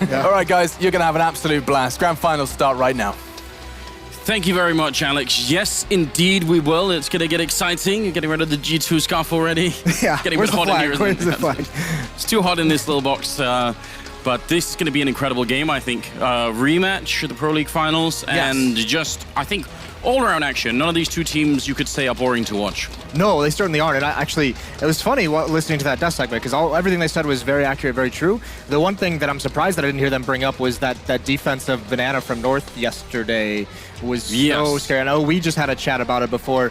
Yeah. All right, guys, you're going to have an absolute blast. Grand finals start right now. Thank you very much, Alex. Yes, indeed, we will. It's going to get exciting. You're getting rid of the G2 scarf already. Yeah, Getting where's rid the hot flag? in here, Where's the flag? It's too hot in this little box. But this is going to be an incredible game, I think. Rematch of the Pro League Finals, and just, I think, all-around action. None of these two teams you could say are boring to watch. No, they certainly aren't. And actually, it was funny listening to that Dust segment because everything they said was very accurate, very true. The one thing that I'm surprised that I didn't hear them bring up was that defensive banana from North yesterday was so scary. I know we just had a chat about it before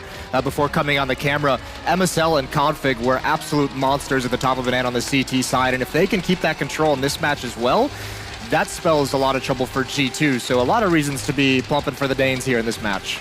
coming on the camera. MSL and Config were absolute monsters at the top of banana on the CT side, and if they can keep that control in this match as well, that spells a lot of trouble for G2. So a lot of reasons to be pumping for the Danes here in this match.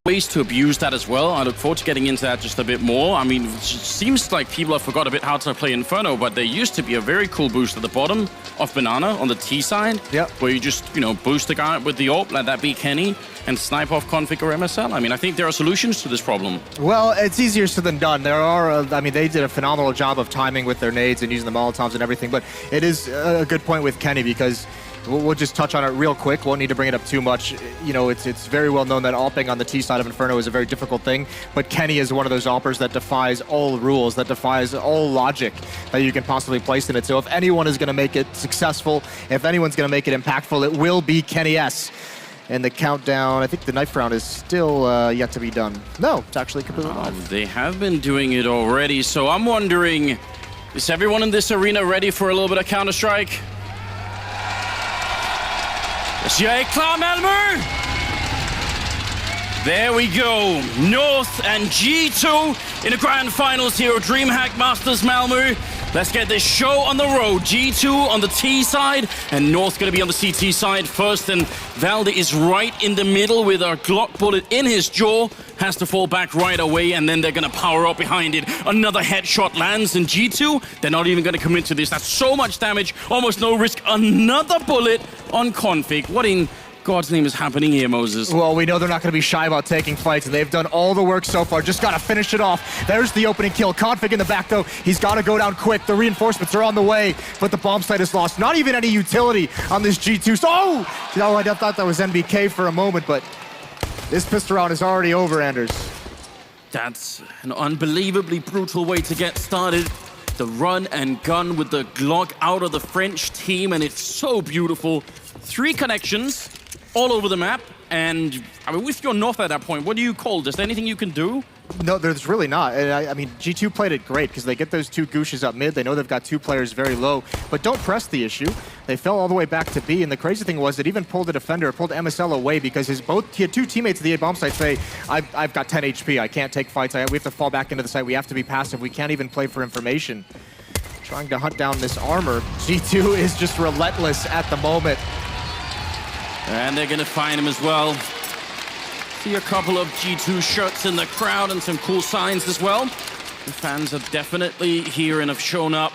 Ways to abuse that as well. I look forward to getting into that just a bit more. I mean, it seems like people have forgot a bit how to play Inferno, but there used to be a very cool boost at the bottom of Banana on the T side, where you just, boost the guy with the AWP, let that be Kenny, and snipe off Config or MSL. I mean, I think there are solutions to this problem. Well, it's easier said than done. There are, they did a phenomenal job of timing with their nades and using the Molotovs and everything, but it is a good point with Kenny because we'll just touch on it real quick. Won't need to bring it up too much. It's very well known that AWPing on the T side of Inferno is a very difficult thing, but Kenny is one of those AWPers that defies all rules, that defies all logic that you can possibly place in it. So if anyone is going to make it successful, if anyone's going to make it impactful, it will be Kenny S. And the countdown, I think the knife round is still yet to be done. No, it's actually completely live. They have been doing it already, so I'm wondering, is everyone in this arena ready for a little bit of Counter-Strike? Jag är klar, Malmö! There we go. North and G2 in the grand finals here at DreamHack Masters Malmö. Let's get this show on the road. G2 on the T side and North going to be on the CT side first. And Valde is right in the middle with a Glock bullet in his jaw. Has to fall back right away, and then they're going to power up behind it. Another headshot lands, and G2, they're not even going to commit to this. That's so much damage, almost no risk. Another bullet on Config. What in God's name is happening here, Moses? Well, we know they're not going to be shy about taking fights, and they've done all the work so far. Just got to finish it off. There's the opening kill. Config in the back, though. He's got to go down quick. The reinforcements are on the way, but the bomb site is lost. Not even any utility on this G2. Oh! I thought that was NBK for a moment, but this pistol round is already over, Anders. That's an unbelievably brutal way to get started. The run and gun with the Glock out of the French team, and it's so beautiful. 3 connections all over the map, and I mean, if you're North at that point, what do you call? Is there anything you can do? No, there's really not. I mean, G2 played it great because they get those 2 Gooshes up mid. They know they've got 2 players very low, but don't press the issue. They fell all the way back to B, and the crazy thing was it even pulled the defender, it pulled MSL away because he had 2 teammates at the A bomb site say, I've got 10 HP, I can't take fights, we have to fall back into the site, we have to be passive, we can't even play for information. Trying to hunt down this armor. G2 is just relentless at the moment. And they're going to find him as well. See a couple of G2 shirts in the crowd and some cool signs as well. The fans are definitely here and have shown up.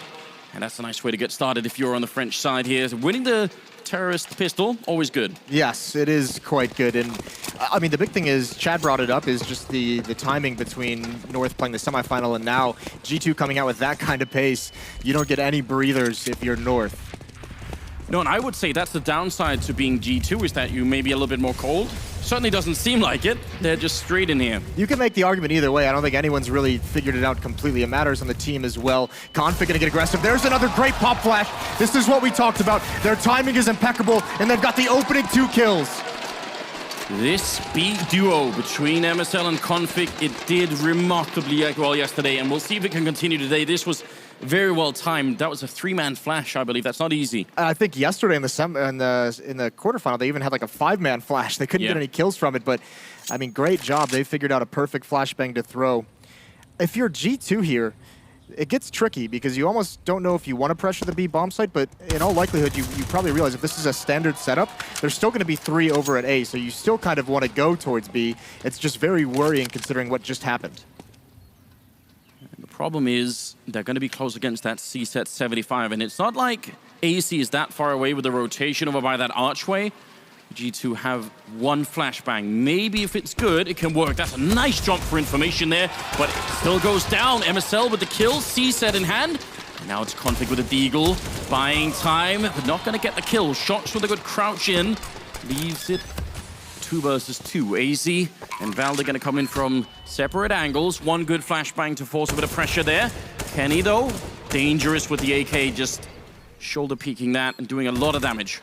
And that's a nice way to get started if you're on the French side here. Winning the terrorist pistol, always good. Yes, it is quite good. And I mean, the big thing is, Chad brought it up, is just the timing between North playing the semifinal and now G2 coming out with that kind of pace. You don't get any breathers if you're North. No, and I would say that's the downside to being G2, is that you may be a little bit more cold. Certainly doesn't seem like it. They're just straight in here. You can make the argument either way. I don't think anyone's really figured it out completely. It matters on the team as well. Config gonna get aggressive. There's another great pop flash. This is what we talked about. Their timing is impeccable, and they've got the opening 2 kills. This big duo between MSL and Config, it did remarkably well yesterday, and we'll see if it can continue today. This was very well timed. That was a 3-man flash, I believe. That's not easy. I think yesterday in the quarterfinal, they even had like a 5-man flash. They couldn't get any kills from it, but I mean, great job. They figured out a perfect flashbang to throw. If you're G2 here, it gets tricky because you almost don't know if you want to pressure the B bomb site, but in all likelihood, you probably realize if this is a standard setup, there's still going to be 3 over at A, so you still kind of want to go towards B. It's just very worrying considering what just happened. The problem is they're going to be close against that C-set 75, and it's not like AC is that far away with the rotation over by that archway. G2 have 1 flashbang. Maybe if it's good, it can work. That's a nice jump for information there, but it still goes down. MSL with the kill, C-set in hand. Now it's Config with a Deagle, buying time, but not going to get the kill. Shots with a good crouch in, leaves it 2 versus 2. AZ and Valde going to come in from separate angles. One good flashbang to force a bit of pressure there. Kenny, though, dangerous with the AK, just shoulder peeking that and doing a lot of damage.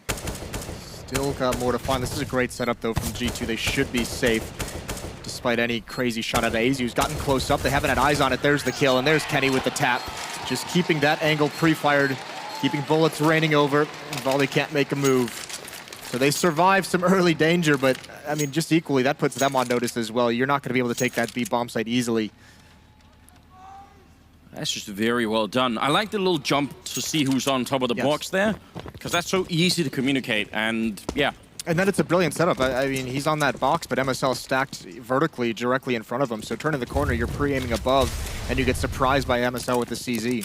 Still got more to find. This is a great setup, though, from G2. They should be safe, despite any crazy shot at AZ, who's gotten close up. They haven't had eyes on it. There's the kill, and there's Kenny with the tap. Just keeping that angle pre-fired, keeping bullets raining over, and Valde can't make a move. So they survive some early danger, but, I mean, just equally, that puts them on notice as well. You're not going to be able to take that B bomb site easily. That's just very well done. I like the little jump to see who's on top of the box there, because that's so easy to communicate, and yeah. And then it's a brilliant setup. I mean, he's on that box, but MSL stacked vertically directly in front of him. So turning the corner, you're pre-aiming above, and you get surprised by MSL with the CZ.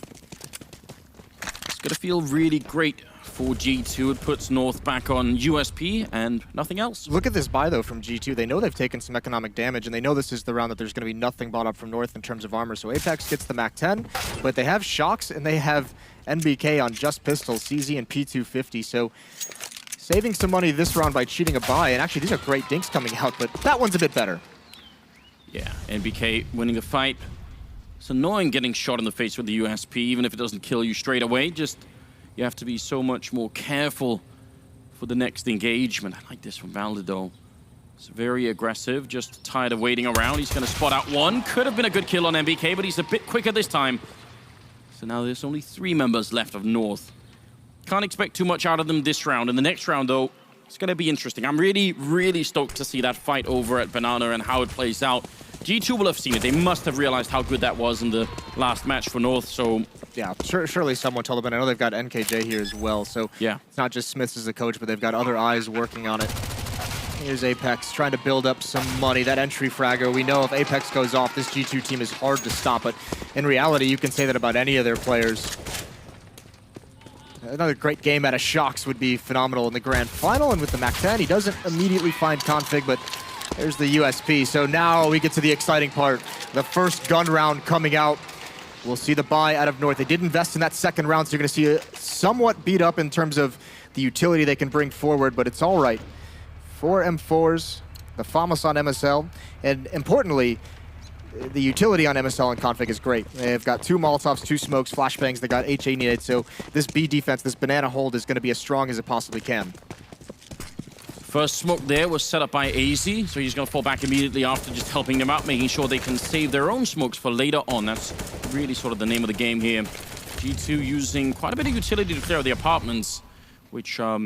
It's going to feel really great for G2. It puts North back on USP and nothing else. Look at this buy, though, from G2. They know they've taken some economic damage, and they know this is the round that there's going to be nothing bought up from North in terms of armor. So Apex gets the MAC-10, but they have Shocks, and they have NBK on just pistols, CZ and P250. So saving some money this round by cheating a buy, and actually these are great dinks coming out, but that one's a bit better. Yeah, NBK winning the fight. It's annoying getting shot in the face with the USP, even if it doesn't kill you straight away. Just, you have to be so much more careful for the next engagement. I like this from Valde, though. It's very aggressive, just tired of waiting around. He's going to spot out one. Could have been a good kill on NBK, but he's a bit quicker this time. So now there's only 3 members left of North. Can't expect too much out of them this round. In the next round, though, it's going to be interesting. I'm really, really stoked to see that fight over at Banana and how it plays out. G2 will have seen it. They must have realized how good that was in the last match for North, so... Yeah, surely someone told them, and I know they've got NKJ here as well, so yeah, it's not just Smiths as the coach, but they've got other eyes working on it. Here's Apex trying to build up some money. That entry fragger, we know if Apex goes off, this G2 team is hard to stop, but in reality, you can say that about any of their players. Another great game out of Shocks would be phenomenal in the grand final, and with the MAC-10, he doesn't immediately find config, but there's the USP. So now we get to the exciting part. The first gun round coming out. We'll see the buy out of North. They did invest in that second round, so you're going to see it somewhat beat up in terms of the utility they can bring forward, but it's all right. 4 M4s, the FAMAS on MSL, and importantly, the utility on MSL and config is great. They've got 2 Molotovs, 2 smokes, flashbangs, they got HA needed, so this B defense, this banana hold is going to be as strong as it possibly can. First smoke there was set up by AZ, so he's going to fall back immediately after, just helping them out, making sure they can save their own smokes for later on. That's really sort of the name of the game here. G2 using quite a bit of utility to clear the apartments, which are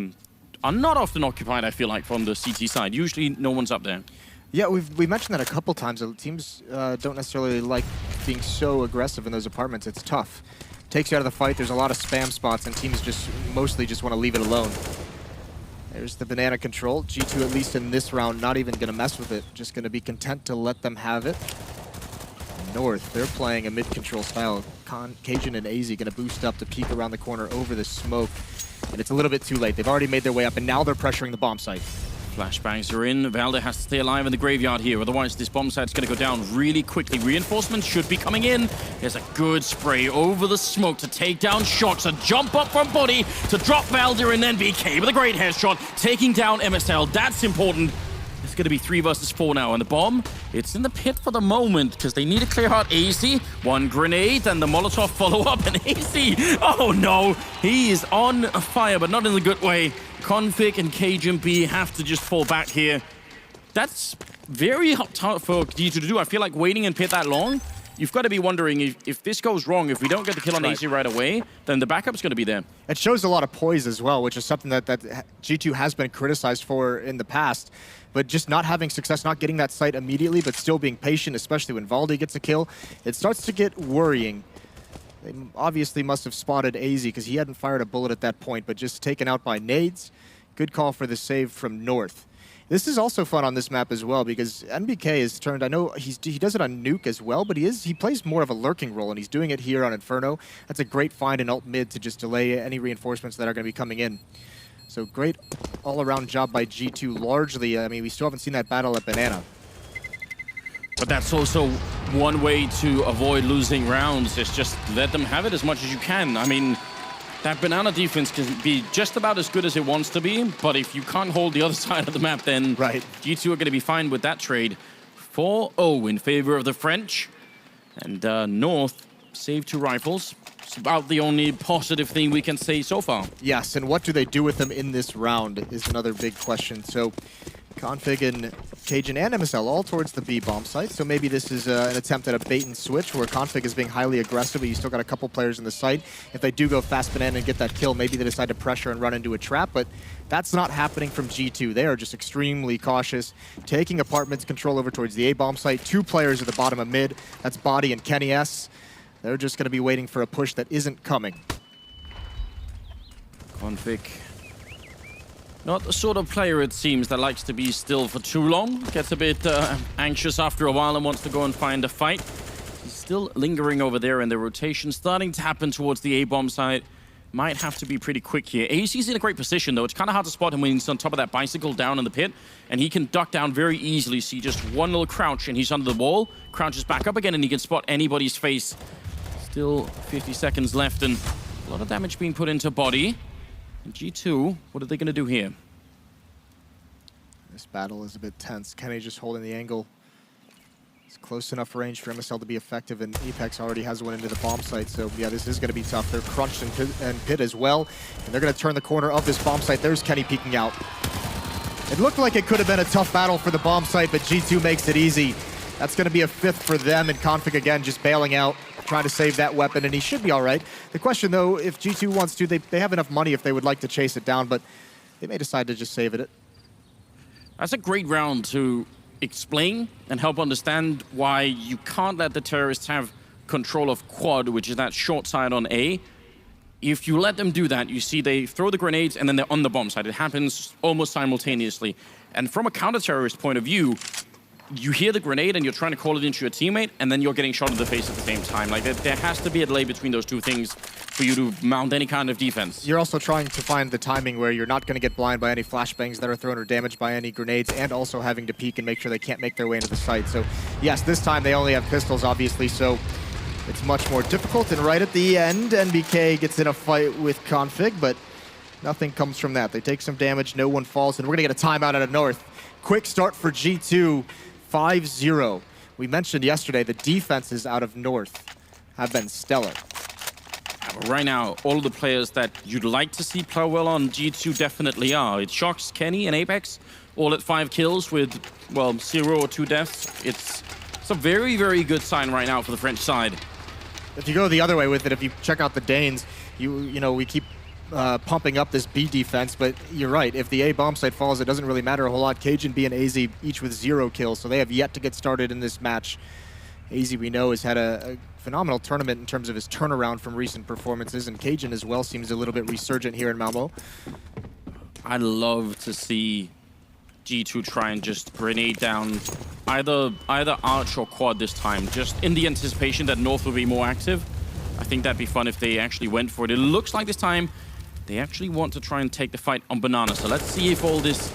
not often occupied, I feel like, from the CT side. Usually no one's up there. Yeah, we mentioned that a couple times. Teams don't necessarily like being so aggressive in those apartments. It's tough. Takes you out of the fight. There's a lot of spam spots, and teams just mostly just want to leave it alone. There's the banana control. G2, at least in this round, not even going to mess with it. Just going to be content to let them have it. North, they're playing a mid-control style. Cajun and AZ going to boost up to peek around the corner over the smoke. And it's a little bit too late. They've already made their way up, and now they're pressuring the bomb site. Flashbangs are in. Valde has to stay alive in the graveyard here, otherwise this bomb site's going to go down really quickly. Reinforcements should be coming in. There's a good spray over the smoke to take down Shocks. A jump up from Buddy to drop Valde, and then BK with a great headshot, taking down MSL. That's important. It's going to be 3 versus 4 now, and the bomb, it's in the pit for the moment because they need to clear out AZ. 1 grenade and the Molotov follow-up, and AZ, oh no, he is on fire, but not in the good way. Config and Cajun B have to just fall back here. That's very tough for G2 to do. I feel like waiting in pit that long, you've got to be wondering if this goes wrong, if we don't get the kill on AZ right away, then the backup's going to be there. It shows a lot of poise as well, which is something that G2 has been criticized for in the past. But just not having success, not getting that site immediately, but still being patient, especially when Valde gets a kill, it starts to get worrying. They obviously must have spotted AZ because he hadn't fired a bullet at that point, but just taken out by nades. Good call for the save from North. This is also fun on this map as well because NBK is turned, I know he does it on Nuke as well, but he plays more of a lurking role, and he's doing it here on Inferno. That's a great find in ult mid to just delay any reinforcements that are going to be coming in. So great all-around job by G2 largely. I mean, we still haven't seen that battle at Banana. But that's also one way to avoid losing rounds, is just let them have it as much as you can. I mean, that banana defense can be just about as good as it wants to be, but if you can't hold the other side of the map, then G2 are going to be fine with that trade. 4-0 in favor of the French. And North saved 2 rifles. It's about the only positive thing we can say so far. Yes, and what do they do with them in this round is another big question. So Config and Cajun and MSL all towards the B bomb site. So maybe this is an attempt at a bait and switch where Config is being highly aggressive, but you still got a couple players in the site. If they do go fast banana and get that kill, maybe they decide to pressure and run into a trap, but that's not happening from G2. They are just extremely cautious, taking apartments control over towards the A bomb site. 2 players at the bottom of mid. That's Body and Kenny S. They're just going to be waiting for a push that isn't coming. Config, not the sort of player, it seems, that likes to be still for too long. Gets a bit anxious after a while and wants to go and find a fight. He's still lingering over there, and the rotation starting to happen towards the A-bomb side. Might have to be pretty quick here. AZ's in a great position, though. It's kind of hard to spot him when he's on top of that bicycle down in the pit, and he can duck down very easily. See just one little crouch, and he's under the wall. Crouches back up again, and he can spot anybody's face. Still 50 seconds left, and a lot of damage being put into Body. And G2, what are they going to do here? This battle is a bit tense. Kenny just holding the angle. It's close enough range for MSL to be effective, and Apex already has one into the bomb site, so yeah, this is going to be tough. They're crunched and pit as well, and they're going to turn the corner of this bomb site. There's Kenny peeking out. It looked like it could have been a tough battle for the bomb site, but G2 makes it easy. That's going to be a 5th for them, and Config again just bailing out, trying to save that weapon, and he should be all right. The question, though, if G2 wants to, they have enough money if they would like to chase it down, but they may decide to just save it. That's a great round to explain and help understand why you can't let the terrorists have control of quad, which is that short side on A. If you let them do that, you see they throw the grenades and then they're on the bomb side. It happens almost simultaneously. And from a counter-terrorist point of view, you hear the grenade and you're trying to call it into your teammate, and then you're getting shot in the face at the same time. Like, there has to be a delay between those two things for you to mount any kind of defense. You're also trying to find the timing where you're not going to get blind by any flashbangs that are thrown or damaged by any grenades, and also having to peek and make sure they can't make their way into the site. So, yes, this time they only have pistols, obviously, so it's much more difficult. And right at the end, NBK gets in a fight with Config, but nothing comes from that. They take some damage, no one falls, and we're going to get a timeout out of North. Quick start for G2. 5-0. We mentioned yesterday the defenses out of North have been stellar. Right now, all of the players that you'd like to see play well on G2 definitely are. It shocks Kenny and Apex, all at 5 kills with, well, 0 or 2 deaths. It's a very, very good sign right now for the French side. If you go the other way with it, if you check out the Danes, you know, we keep pumping up this B defense, but you're right. If the A bomb site falls, it doesn't really matter a whole lot. Cajun, B, and AZ each with 0 kills, so they have yet to get started in this match. AZ, we know, has had a phenomenal tournament in terms of his turnaround from recent performances, and Cajun as well seems a little bit resurgent here in Malmö. I'd love to see G2 try and just grenade down either Arch or Quad this time, just in the anticipation that North will be more active. I think that'd be fun if they actually went for it. It looks like this time they actually want to try and take the fight on Banana. So let's see if all this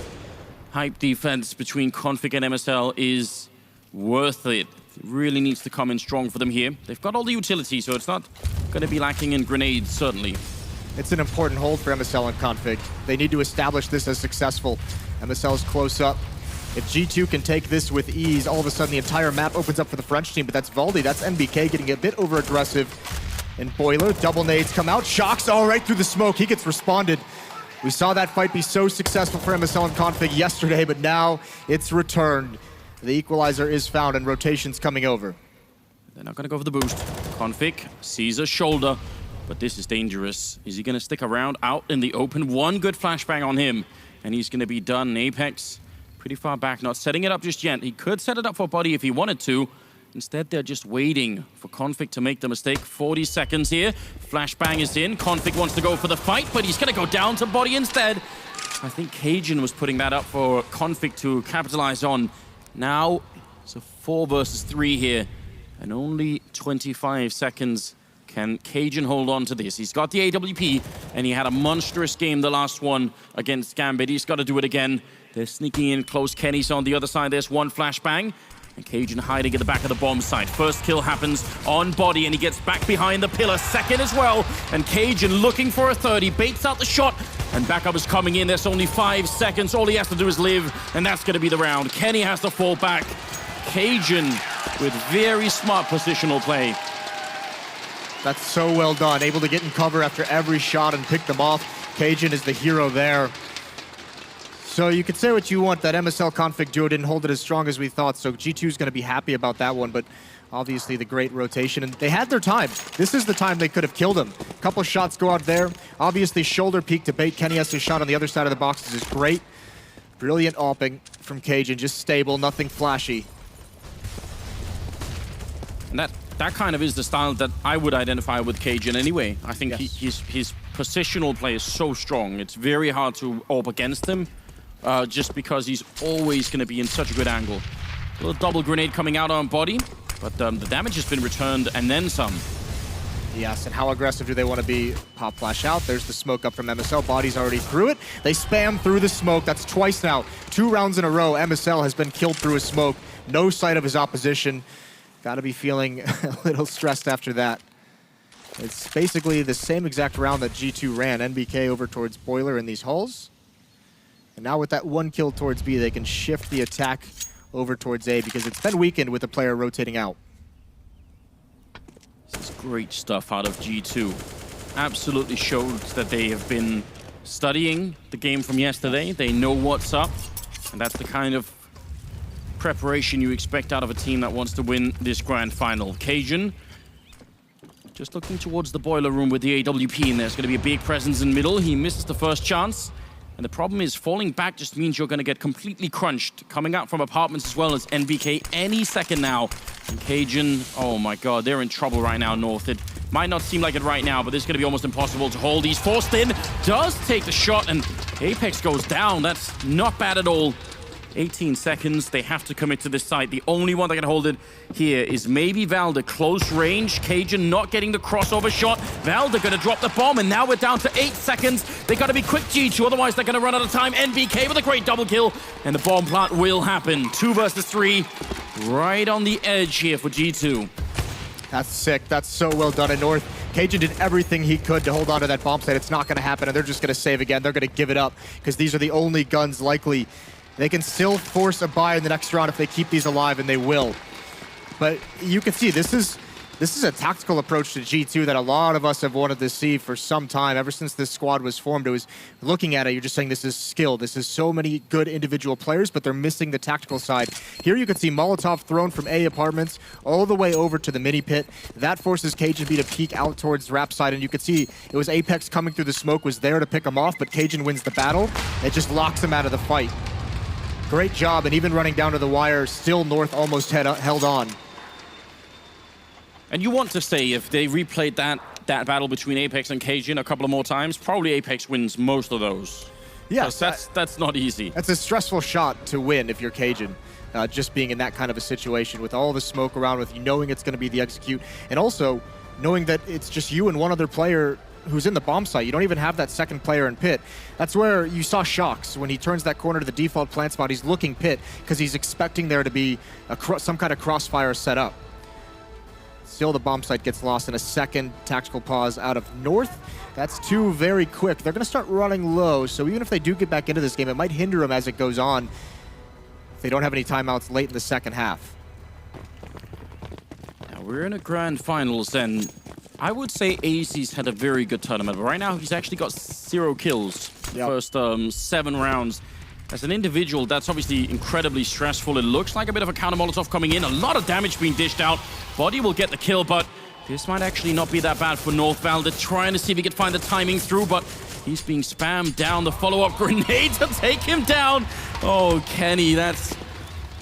hype defense between Config and MSL is worth it. It really needs to come in strong for them here. They've got all the utility, so it's not going to be lacking in grenades, certainly. It's an important hold for MSL and Config. They need to establish this as successful. MSL's close up. If G2 can take this with ease, all of a sudden the entire map opens up for the French team, but that's Valdi, that's NBK getting a bit over-aggressive. And Boiler, double nades come out, shocks all right through the smoke. He gets responded. We saw that fight be so successful for MSL and Config yesterday, but now it's returned. The equalizer is found and rotation's coming over. They're not gonna go for the boost. Config sees a shoulder, but this is dangerous. Is he gonna stick around out in the open? One good flashbang on him, and he's gonna be done. Apex, pretty far back, not setting it up just yet. He could set it up for Buddy if he wanted to. Instead, they're just waiting for Config to make the mistake. 40 seconds here. Flashbang is in. Config wants to go for the fight, but he's going to go down to Body instead. I think Cajun was putting that up for Config to capitalize on. Now, it's a 4 versus 3 here. And only 25 seconds can Cajun hold on to this. He's got the AWP, and he had a monstrous game, the last one, against Gambit. He's got to do it again. They're sneaking in close. Kenny's on the other side. There's one flashbang. And Cajun hiding at the back of the bomb site. First kill happens on Body, and he gets back behind the pillar. Second as well, and Cajun looking for a third. He baits out the shot, and backup is coming in. There's only 5 seconds. All he has to do is live, and that's going to be the round. Kenny has to fall back. Cajun with very smart positional play. That's so well done. Able to get in cover after every shot and pick them off. Cajun is the hero there. So you could say what you want, that MSL config duo didn't hold it as strong as we thought, so G2 is going to be happy about that one, but obviously the great rotation, and they had their time. This is the time they could have killed him. A couple shots go out there. Obviously shoulder peek to bait Kenny has his shot on the other side of the boxes is great. Brilliant AWPing from Cajun, just stable, nothing flashy. And that kind of is the style that I would identify with Cajun anyway. I think yes. his positional play is so strong. It's very hard to AWP against him. Just because he's always going to be in such a good angle. A little double grenade coming out on Body, but the damage has been returned and then some. Yes, and how aggressive do they want to be? Pop flash out. There's the smoke up from MSL. Body's already through it. They spam through the smoke. That's twice now. 2 rounds in a row. MSL has been killed through a smoke. No sight of his opposition. Got to be feeling a little stressed after that. It's basically the same exact round that G2 ran. NBK over towards Boiler in these halls. And now with that 1 kill towards B, they can shift the attack over towards A because it's been weakened with the player rotating out. This is great stuff out of G2. Absolutely showed that they have been studying the game from yesterday. They know what's up, and that's the kind of preparation you expect out of a team that wants to win this grand final. Cajun just looking towards the boiler room with the AWP, and there's going to be a big presence in middle. He misses the first chance. And the problem is falling back just means you're going to get completely crunched. Coming out from apartments as well as NBK any second now. And Cajun, oh my god, they're in trouble right now, North. It might not seem like it right now, but this is going to be almost impossible to hold. He's forced in, does take the shot, and Apex goes down. That's not bad at all. 18 seconds, they have to commit to this site. The only one that can hold it here is maybe Valda, close range. Cajun not getting the crossover shot. Valda gonna drop the bomb, and now we're down to 8 seconds. They gotta be quick, G2, otherwise they're gonna run out of time. NBK with a great double kill, and the bomb plant will happen. 2 versus 3, right on the edge here for G2. That's sick, that's so well done in North. Cajun did everything he could to hold on to that bomb site. It's not gonna happen, and they're just gonna save again. They're gonna give it up, because these are the only guns likely. They can still force a buy in the next round if they keep these alive, and they will. But you can see this is a tactical approach to G2 that a lot of us have wanted to see for some time. Ever since this squad was formed, it was looking at it, you're just saying this is skill. This is so many good individual players, but they're missing the tactical side. Here you can see Molotov thrown from A apartments all the way over to the mini pit. That forces Cajun B to peek out towards Rap side, and you can see it was Apex coming through the smoke, was there to pick him off, but Cajun wins the battle. It just locks him out of the fight. Great job, and even running down to the wire, still North almost held on. And you want to say if they replayed that battle between Apex and Cajun a couple of more times, probably Apex wins most of those. Yes, that's not easy. That's a stressful shot to win if you're Cajun. Just being in that kind of a situation with all the smoke around, with you knowing it's going to be the execute, and also knowing that it's just you and one other player who's in the bomb site. You don't even have that second player in pit. That's where you saw Shox when he turns that corner to the default plant spot. He's looking pit because he's expecting there to be some kind of crossfire set up. Still, the bomb site gets lost in a second. Tactical pause out of North. That's 2 very quick. They're going to start running low, so even if they do get back into this game, it might hinder them as it goes on if they don't have any timeouts late in the second half. Now we're in a grand finals, and I would say AZ's had a very good tournament, but right now he's actually got 0 kills the first 7 rounds. As an individual, that's obviously incredibly stressful. It looks like a bit of a counter Molotov coming in, a lot of damage being dished out. Body will get the kill, but this might actually not be that bad for North. Valda trying to see if he can find the timing through, but he's being spammed down. The follow-up grenade to take him down. Oh, Kenny, that's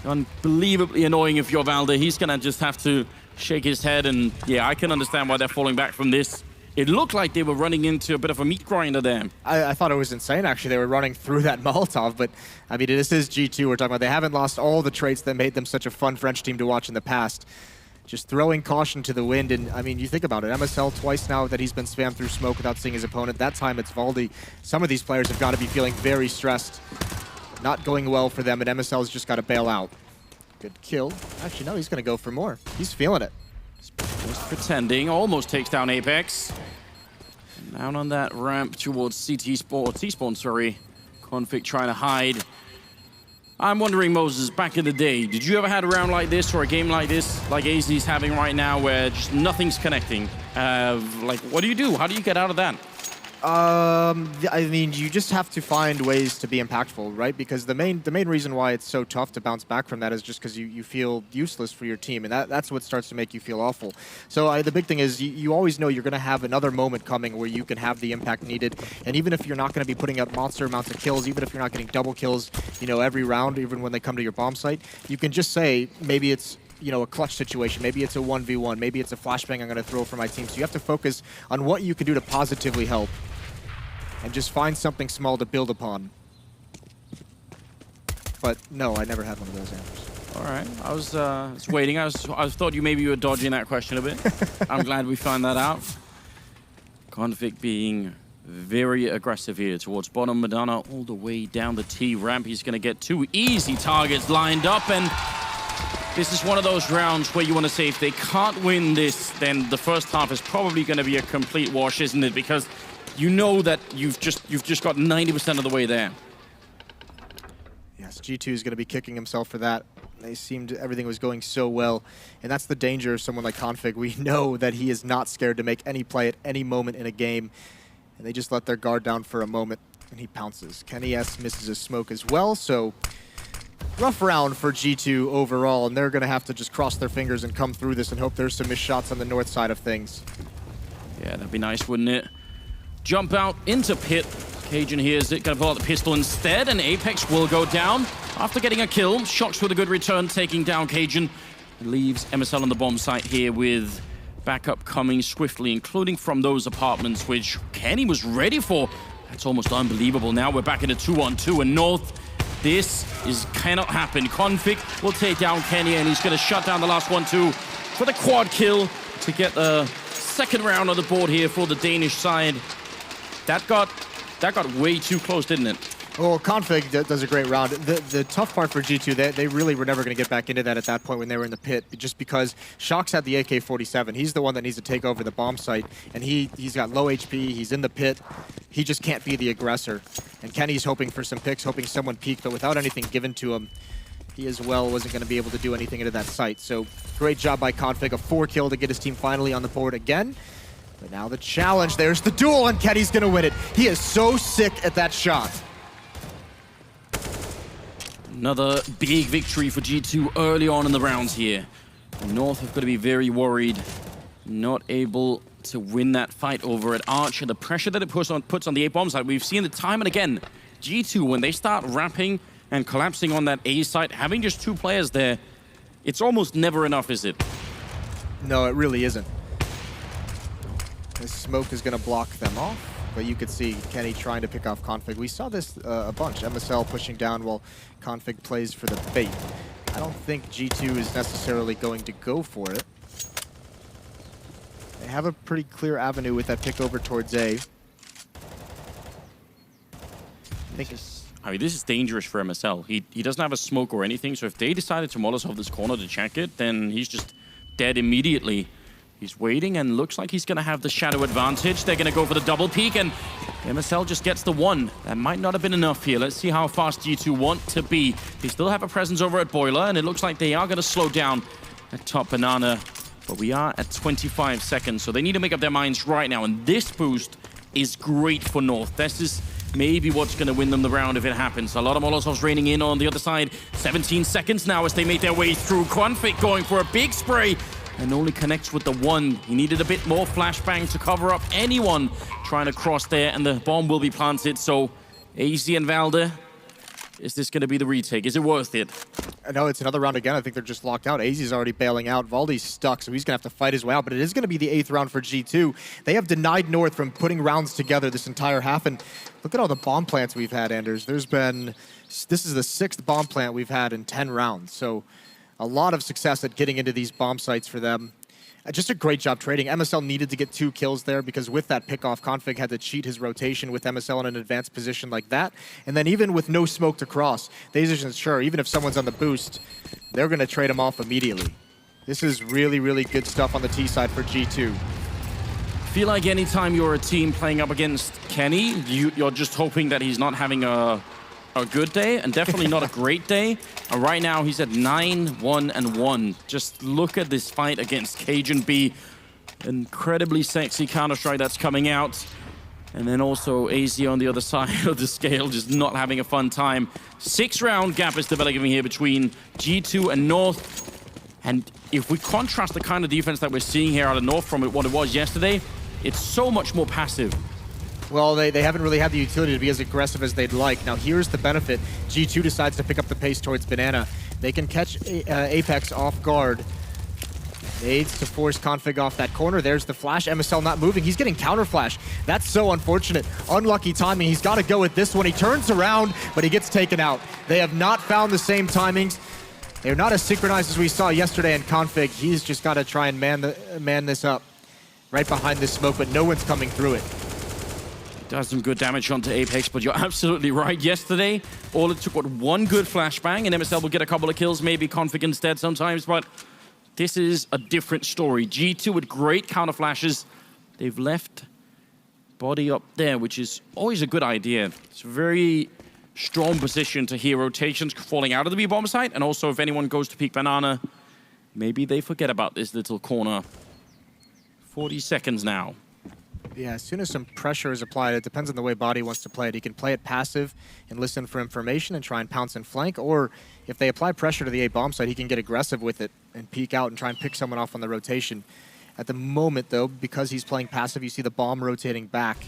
unbelievably annoying if you're Valda. He's gonna just have to shake his head, and yeah, I can understand why they're falling back from this. It looked like they were running into a bit of a meat grinder there. I thought it was insane, actually. They were running through that Molotov, but I mean, this is G2 we're talking about. They haven't lost all the traits that made them such a fun French team to watch in the past. Just throwing caution to the wind, and I mean, you think about it, MSL twice now that he's been spammed through smoke without seeing his opponent. That time it's Valdi. Some of these players have got to be feeling very stressed. Not going well for them, and MSL's just got to bail out. Good kill. Actually, no, he's going to go for more. He's feeling it. Just pretending. Almost takes down Apex. Down on that ramp towards T-spawn, sorry. Config trying to hide. I'm wondering, Moses, back in the day, did you ever had a round like this or a game like this, like AZ's having right now, where just nothing's connecting? Like, what do you do? How do you get out of that? I mean, you just have to find ways to be impactful, right? Because the main reason why it's so tough to bounce back from that is just because you feel useless for your team, and that's what starts to make you feel awful. So the big thing is you always know you're going to have another moment coming where you can have the impact needed, and even if you're not going to be putting up monster amounts of kills, even if you're not getting double kills, you know, every round, even when they come to your bomb site, you can just say maybe it's, you know, a clutch situation. Maybe it's a 1v1. Maybe it's a flashbang I'm going to throw for my team. So you have to focus on what you can do to positively help. And just find something small to build upon. But no, I never had one of those answers. All right, I was waiting. I thought you were dodging that question a bit. I'm glad we found that out. Config being very aggressive here towards bottom. Madonna all the way down the T ramp. He's going to get 2 easy targets lined up, and this is one of those rounds where you want to say if they can't win this, then the first half is probably going to be a complete wash, isn't it? Because you know that you've just got 90% of the way there. Yes, G2 is going to be kicking himself for that. They seemed everything was going so well, and that's the danger of someone like Config. We know that he is not scared to make any play at any moment in a game, and they just let their guard down for a moment, and he pounces. Kenny S misses his smoke as well, so rough round for G2 overall, and they're going to have to just cross their fingers and come through this and hope there's some missed shots on the north side of things. Yeah, that'd be nice, wouldn't it? Jump out into pit. Cajun hears it, gonna pull out the pistol instead, and Apex will go down after getting a kill. Shocks with a good return, taking down Cajun. And leaves MSL on the bomb site here with backup coming swiftly, including from those apartments, which Kenny was ready for. That's almost unbelievable. Now we're back in a 2-on-2, and North, cannot happen. Config will take down Kenny, and he's gonna shut down the last 1-2 for the quad kill to get the second round on the board here for the Danish side. That got way too close, didn't it? Well, Config does a great round. The tough part for G2, they really were never going to get back into that at that point when they were in the pit, just because Shox had the AK-47. He's the one that needs to take over the bomb site, and he's got low HP, he's in the pit. He just can't be the aggressor. And Kenny's hoping for some picks, hoping someone peeked, but without anything given to him, he as well wasn't going to be able to do anything into that site. So great job by Config, a 4-kill to get his team finally on the board again. But now the challenge, there's the duel, and Kenny's gonna win it. He is so sick at that shot. Another big victory for G2 early on in the rounds here. North have got to be very worried, not able to win that fight over at Archer. The pressure that it puts on the A-bomb side, we've seen it time and again. G2, when they start wrapping and collapsing on that A site, having just 2 players there, it's almost never enough, is it? No, it really isn't. This smoke is going to block them off, but you could see Kenny trying to pick off Config. We saw this a bunch. MSL pushing down while Config plays for the bait. I don't think G2 is necessarily going to go for it. They have a pretty clear avenue with that pick over towards A. I mean, this is dangerous for MSL. He doesn't have a smoke or anything, so if they decided to Molotov this corner to check it, then he's just dead immediately. He's waiting and looks like he's going to have the shadow advantage. They're going to go for the double peek, and MSL just gets the 1. That might not have been enough here. Let's see how fast G2 want to be. They still have a presence over at Boiler, and it looks like they are going to slow down at top Banana. But we are at 25 seconds, so they need to make up their minds right now. And this boost is great for North. This is maybe what's going to win them the round if it happens. A lot of Molotovs raining in on the other side. 17 seconds now as they make their way through. Config going for a big spray, and only connects with the 1. He needed a bit more flashbang to cover up anyone trying to cross there, and the bomb will be planted. So AZ and Valde, is this going to be the retake? Is it worth it? No, it's another round again. I think they're just locked out. AZ's already bailing out. Valde's stuck, so he's going to have to fight his way out. But it is going to be the 8th round for G2. They have denied North from putting rounds together this entire half. And look at all the bomb plants we've had, Anders. This is the 6th bomb plant we've had in 10 rounds. So a lot of success at getting into these bomb sites for them. Just a great job trading. MSL needed to get 2 kills there because with that pickoff, Config had to cheat his rotation with MSL in an advanced position like that. And then even with no smoke to cross, they just sure, even if someone's on the boost, they're going to trade him off immediately. This is really, really good stuff on the T side for G2. Feel like anytime you're a team playing up against Kenny, you're just hoping that he's not having a good day, and definitely not a great day. Right now, he's at 9-1-1. Just look at this fight against Cajun B. Incredibly sexy Counter-Strike that's coming out. And then also AZ on the other side of the scale, just not having a fun time. 6-round gap is developing here between G2 and North. And if we contrast the kind of defense that we're seeing here out of North from what it was yesterday, it's so much more passive. Well, they haven't really had the utility to be as aggressive as they'd like. Now, here's the benefit. G2 decides to pick up the pace towards Banana. They can catch Apex off guard. Nades to force Config off that corner. There's the flash. MSL not moving. He's getting counter flash. That's so unfortunate. Unlucky timing. He's got to go with this one. He turns around, but he gets taken out. They have not found the same timings. They're not as synchronized as we saw yesterday in Config. He's just got to try and man this up right behind this smoke, but no one's coming through it. Does some good damage onto Apex, but you're absolutely right. Yesterday, all it took was one good flashbang, and MSL will get a couple of kills, maybe Config instead sometimes, but this is a different story. G2 with great counter flashes. They've left body up there, which is always a good idea. It's a very strong position to hear rotations falling out of the B-bomb site, and also if anyone goes to peek Banana, maybe they forget about this little corner. 40 seconds now. Yeah, as soon as some pressure is applied, it depends on the way Body wants to play it. He can play it passive and listen for information and try and pounce and flank, or if they apply pressure to the A-bomb side, he can get aggressive with it and peek out and try and pick someone off on the rotation. At the moment, though, because he's playing passive, you see the bomb rotating back.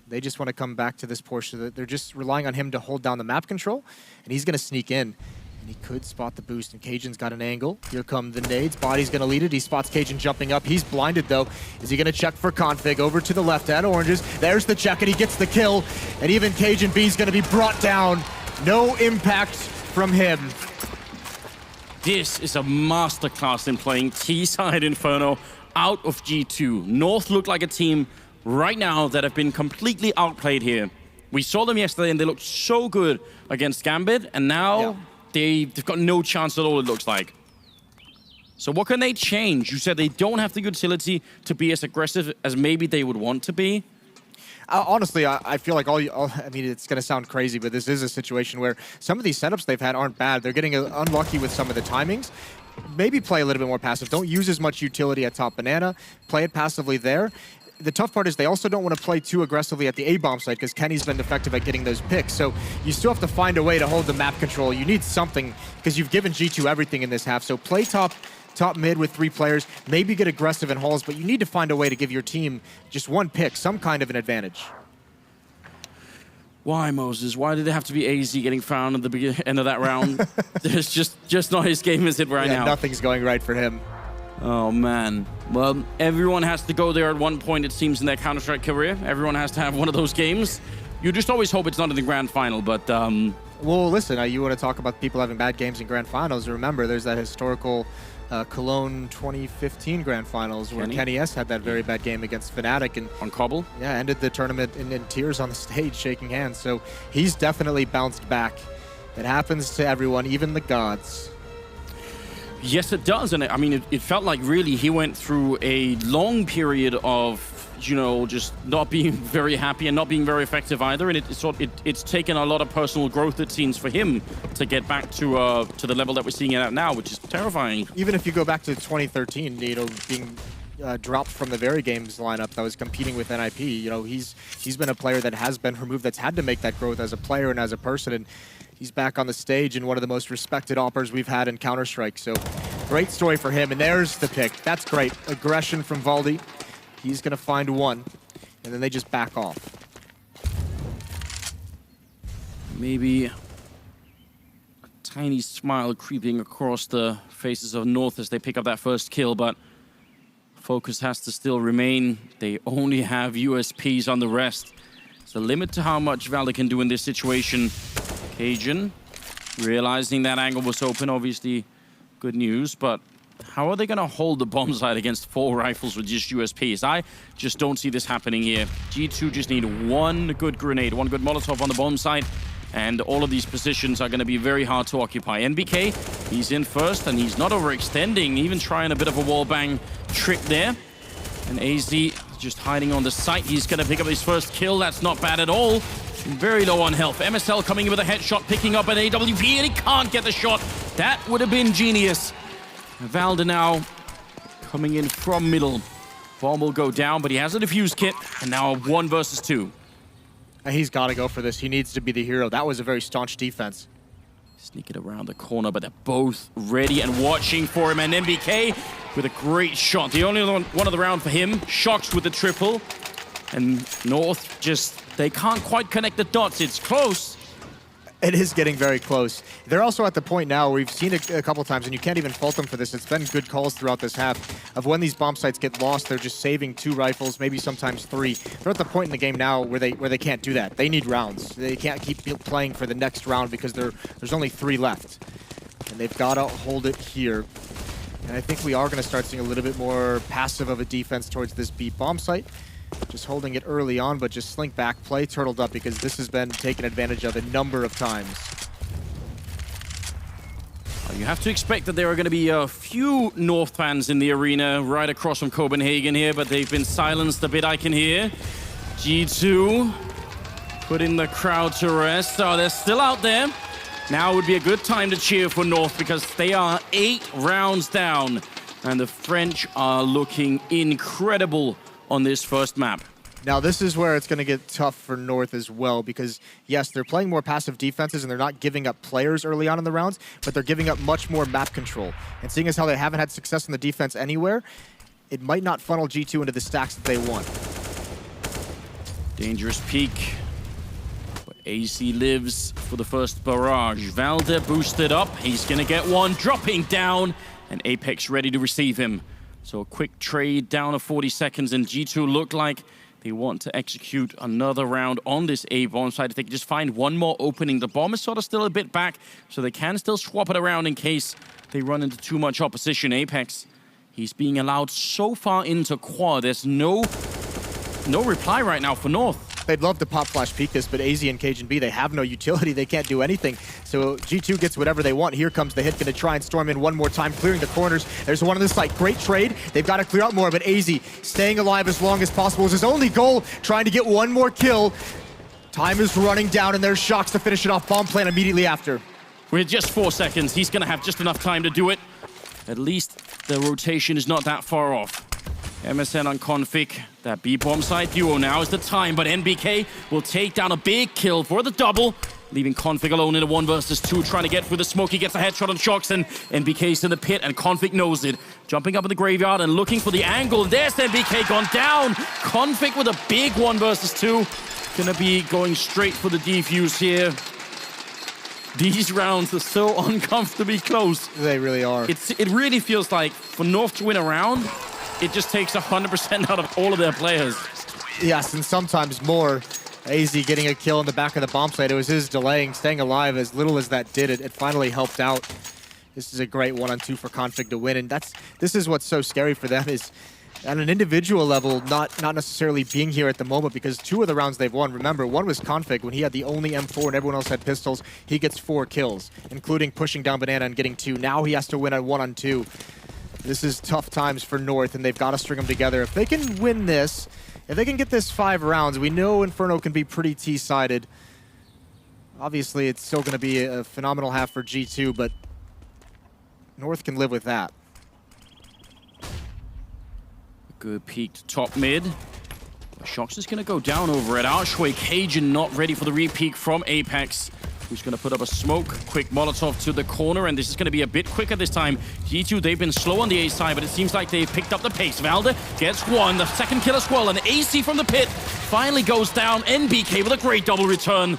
They just want to come back to this portion. They're just relying on him to hold down the map control, and he's going to sneak in. And he could spot the boost, and Cajun's got an angle. Here come the nades. Body's going to lead it. He spots Cajun jumping up. He's blinded, though. Is he going to check for Config? Over to the left at Oranges. There's the check, and he gets the kill. And even Cajun B's going to be brought down. No impact from him. This is a masterclass in playing T-side Inferno out of G2. North look like a team right now that have been completely outplayed here. We saw them yesterday, and they looked so good against Gambit, and now... Yeah. They've got no chance at all, it looks like. So what can they change? You said they don't have the utility to be as aggressive as maybe they would want to be. Honestly, I feel like I mean, it's going to sound crazy, but this is a situation where some of these setups they've had aren't bad. They're getting unlucky with some of the timings. Maybe play a little bit more passive. Don't use as much utility at top Banana. Play it passively there. The tough part is they also don't want to play too aggressively at the A-bomb site because Kenny's been effective at getting those picks. So you still have to find a way to hold the map control. You need something because you've given G2 everything in this half. So play top mid with 3 players, maybe get aggressive in halls, but you need to find a way to give your team just one pick, some kind of an advantage. Why, Moses? Why did it have to be AZ getting found at the end of that round? It's just not his game, is it, right now? Nothing's going right for him. Oh, man. Well, everyone has to go there at one point, it seems, in their Counter-Strike career. Everyone has to have one of those games. You just always hope it's not in the grand final, but... Well, listen, you want to talk about people having bad games in grand finals. Remember, there's that historical Cologne 2015 grand finals where Kenny S had that very bad game against Fnatic. And on Cobble? Yeah, ended the tournament in tears on the stage, shaking hands. So he's definitely bounced back. It happens to everyone, even the gods. Yes, it does. And I mean, it felt like really he went through a long period of, you know, just not being very happy and not being very effective either. And it's taken a lot of personal growth, it seems, for him to get back to the level that we're seeing it at now, which is terrifying. Even if you go back to 2013, you know, being dropped from the very games lineup that was competing with NIP, you know, he's been a player that has been removed, that's had to make that growth as a player and as a person. And he's back on the stage and one of the most respected oppers we've had in Counter-Strike. So great story for him. And there's the pick. That's great. Aggression from Valdi. He's going to find one. And then they just back off. Maybe a tiny smile creeping across the faces of North as they pick up that first kill, but focus has to still remain. They only have USPs on the rest. It's a limit to how much Valdi can do in this situation. Cajun, realizing that angle was open, obviously good news, but how are they going to hold the bomb site against 4 rifles with just USPs? I just don't see this happening here. G2 just need one good grenade, one good Molotov on the bomb site, and all of these positions are going to be very hard to occupy. NBK, he's in first, and he's not overextending, even trying a bit of a wallbang trick there. And AZ just hiding on the site. He's going to pick up his first kill. That's not bad at all. Very low on health. MSL coming in with a headshot, picking up an AWP, and he can't get the shot. That would have been genius. Valde now coming in from middle. Bomb will go down, but he has a defuse kit, and now 1 versus 2. And he's got to go for this. He needs to be the hero. That was a very staunch defense. Sneaking around the corner, but they're both ready and watching for him. And NBK with a great shot. The only one of the round for him. Shocked with the triple. And North just, they can't quite connect the dots. It's close. It is getting very close. They're also at the point now where we've seen it a couple times, and you can't even fault them for this. It's been good calls throughout this half of when these bomb sites get lost, they're just saving 2 rifles, maybe sometimes 3. They're at the point in the game now where they can't do that. They need rounds. They can't keep playing for the next round because there's only 3 left. And they've got to hold it here. And I think we are going to start seeing a little bit more passive of a defense towards this B bomb site. Just holding it early on, but just slink back, play turtled up, because this has been taken advantage of a number of times. You have to expect that there are going to be a few North fans in the arena right across from Copenhagen here, but they've been silenced a bit, I can hear. G2 putting the crowd to rest. Oh, they're still out there. Now would be a good time to cheer for North because they are 8 rounds down, and the French are looking incredible on this first map. Now this is where it's going to get tough for North as well, because yes, they're playing more passive defenses and they're not giving up players early on in the rounds, but they're giving up much more map control. And seeing as how they haven't had success in the defense anywhere, it might not funnel G2 into the stacks that they want. Dangerous peek, but AC lives for the first barrage. Valde boosted up, he's going to get one, dropping down, and Apex ready to receive him. So a quick trade down of 40 seconds, and G2 look like they want to execute another round on this A bomb site. If they can just find one more opening. The bomb is sort of still a bit back, so they can still swap it around in case they run into too much opposition. Apex, he's being allowed so far into quad. There's no reply right now for North. They'd love to pop flash peek this, but AZ and Cajun B, they have no utility. They can't do anything. So G2 gets whatever they want. Here comes the hit, gonna try and storm in one more time, clearing the corners. There's one on this site. Great trade. They've got to clear out more, but AZ staying alive as long as possible is his only goal, trying to get one more kill. Time is running down, and there's Shocks to finish it off. Bomb plant immediately after. With just 4 seconds, he's gonna have just enough time to do it. At least the rotation is not that far off. MSN on Config. That B-bomb side duo now is the time, but NBK will take down a big kill for the double, leaving Config alone in a 1 versus 2, trying to get through the smoke. He gets a headshot on Shocks, and NBK's in the pit, and Config knows it. Jumping up in the graveyard and looking for the angle. There's NBK gone down. Config with a big 1 versus 2. Gonna be going straight for the defuse here. These rounds are so uncomfortably close. They really are. It really feels like for North to win a round, it just takes 100% out of all of their players. Yes, and sometimes more. AZ getting a kill in the back of the bomb site. It was his delaying, staying alive. As little as that did, it finally helped out. This is a great 1-on-2 for Config to win, and this is what's so scary for them, is at an individual level, not necessarily being here at the moment, because 2 of the rounds they've won, remember, one was Config when he had the only M4 and everyone else had pistols. He gets 4 kills, including pushing down Banana and getting 2. Now he has to win at 1-on-2. This is tough times for North, and they've got to string them together. If they can win this, if they can get this 5 rounds, we know Inferno can be pretty T-sided. Obviously, it's still going to be a phenomenal half for G2, but North can live with that. Good peek to top mid. Shocks is going to go down over at Archway. Cajun not ready for the re-peek from Apex, who's going to put up a smoke. Quick Molotov to the corner, and this is going to be a bit quicker this time. G2, they've been slow on the A side, but it seems like they've picked up the pace. Valde gets 1, the second kill as well, and AC from the pit finally goes down. NBK with a great double return.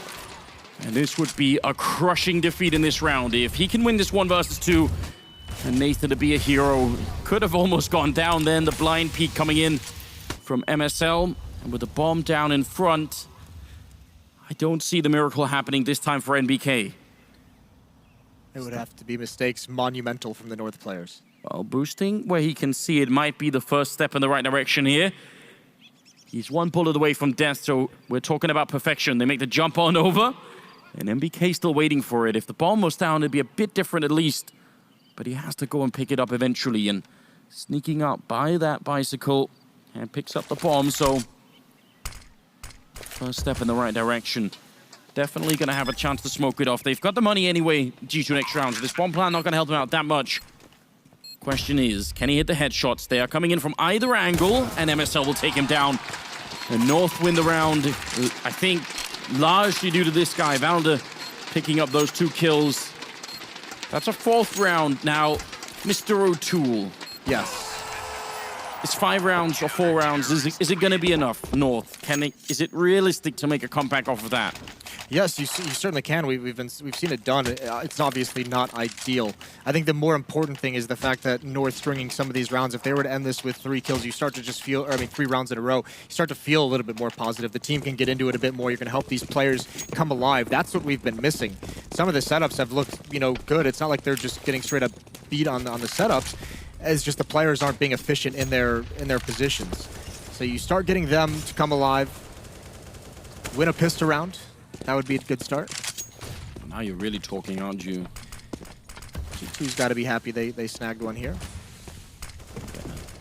And this would be a crushing defeat in this round. If he can win this 1 versus 2, and Nathan to be a hero, could have almost gone down then. The blind peek coming in from MSL, and with the bomb down in front, I don't see the miracle happening this time for NBK. It would have to be mistakes monumental from the North players. Well, boosting where he can see it might be the first step in the right direction here. He's one bullet away from death, so we're talking about perfection. They make the jump on over, and MBK still waiting for it. If the bomb was down, it'd be a bit different at least. But he has to go and pick it up eventually, and sneaking up by that bicycle and picks up the bomb, so first step in the right direction. Definitely going to have a chance to smoke it off. They've got the money anyway, G2 next round. So this bomb plan not going to help them out that much. Question is, can he hit the headshots? They are coming in from either angle, and MSL will take him down. And North win the round, I think, largely due to this guy, Valder, picking up those 2 kills. That's a 4th round now. Mr. O'Toole. Yes. It's 5 rounds or 4 rounds. Is it going to be enough, North? Is it realistic to make a comeback off of that? Yes, you certainly can. We've seen it done. It's obviously not ideal. I think the more important thing is the fact that North stringing some of these rounds. If they were to end this with 3 kills, you start to just feel, 3 rounds in a row, you start to feel a little bit more positive. The team can get into it a bit more. You're going to help these players come alive. That's what we've been missing. Some of the setups have looked, good. It's not like they're just getting straight up beat on the setups. It's just the players aren't being efficient in their positions. So you start getting them to come alive, win a pistol round. That would be a good start. Now you're really talking, aren't you? G2's got to be happy they snagged one here.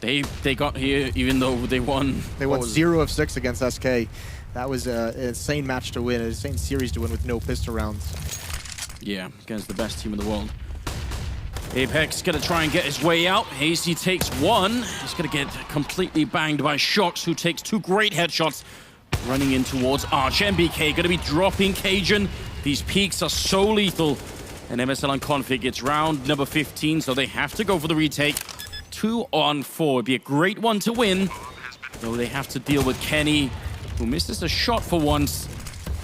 They got here even though they won. They won 0 of 6 against SK. That was an insane match to win, an insane series to win with no pistol rounds. Yeah, against the best team in the world. Apex gonna try and get his way out. Hasty takes 1. He's gonna get completely banged by Shox, who takes 2 great headshots. Running in towards Arch. MBK gonna be dropping Cajun. These peaks are so lethal. And MSL and Config gets round number 15, so they have to go for the retake. 2 on 4. It'd be a great one to win. Though they have to deal with Kenny, who misses a shot for once,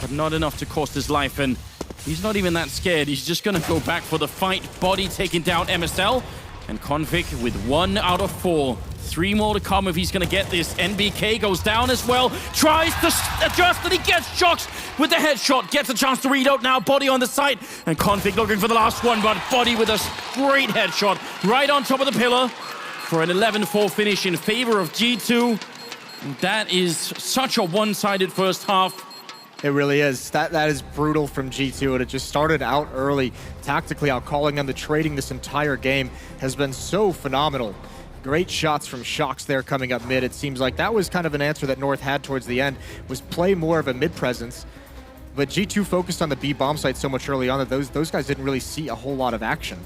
but not enough to cost his life. And he's not even that scared. He's just gonna go back for the fight. Body taking down MSL. And Config with 1 out of 4. 3 more to come if he's gonna get this. NBK goes down as well. Tries to adjust and he gets shocked with the headshot. Gets a chance to read out now. Body on the side. And Config looking for the last one, but Body with a great headshot right on top of the pillar for an 11-4 finish in favor of G2. That is such a one-sided first half. It really is. That is brutal from G2, and it just started out early. Tactically, outcalling them, the trading this entire game has been so phenomenal. Great shots from Shox there coming up mid. It seems like that was kind of an answer that North had towards the end, was play more of a mid presence. But G2 focused on the B bomb site so much early on that those guys didn't really see a whole lot of action.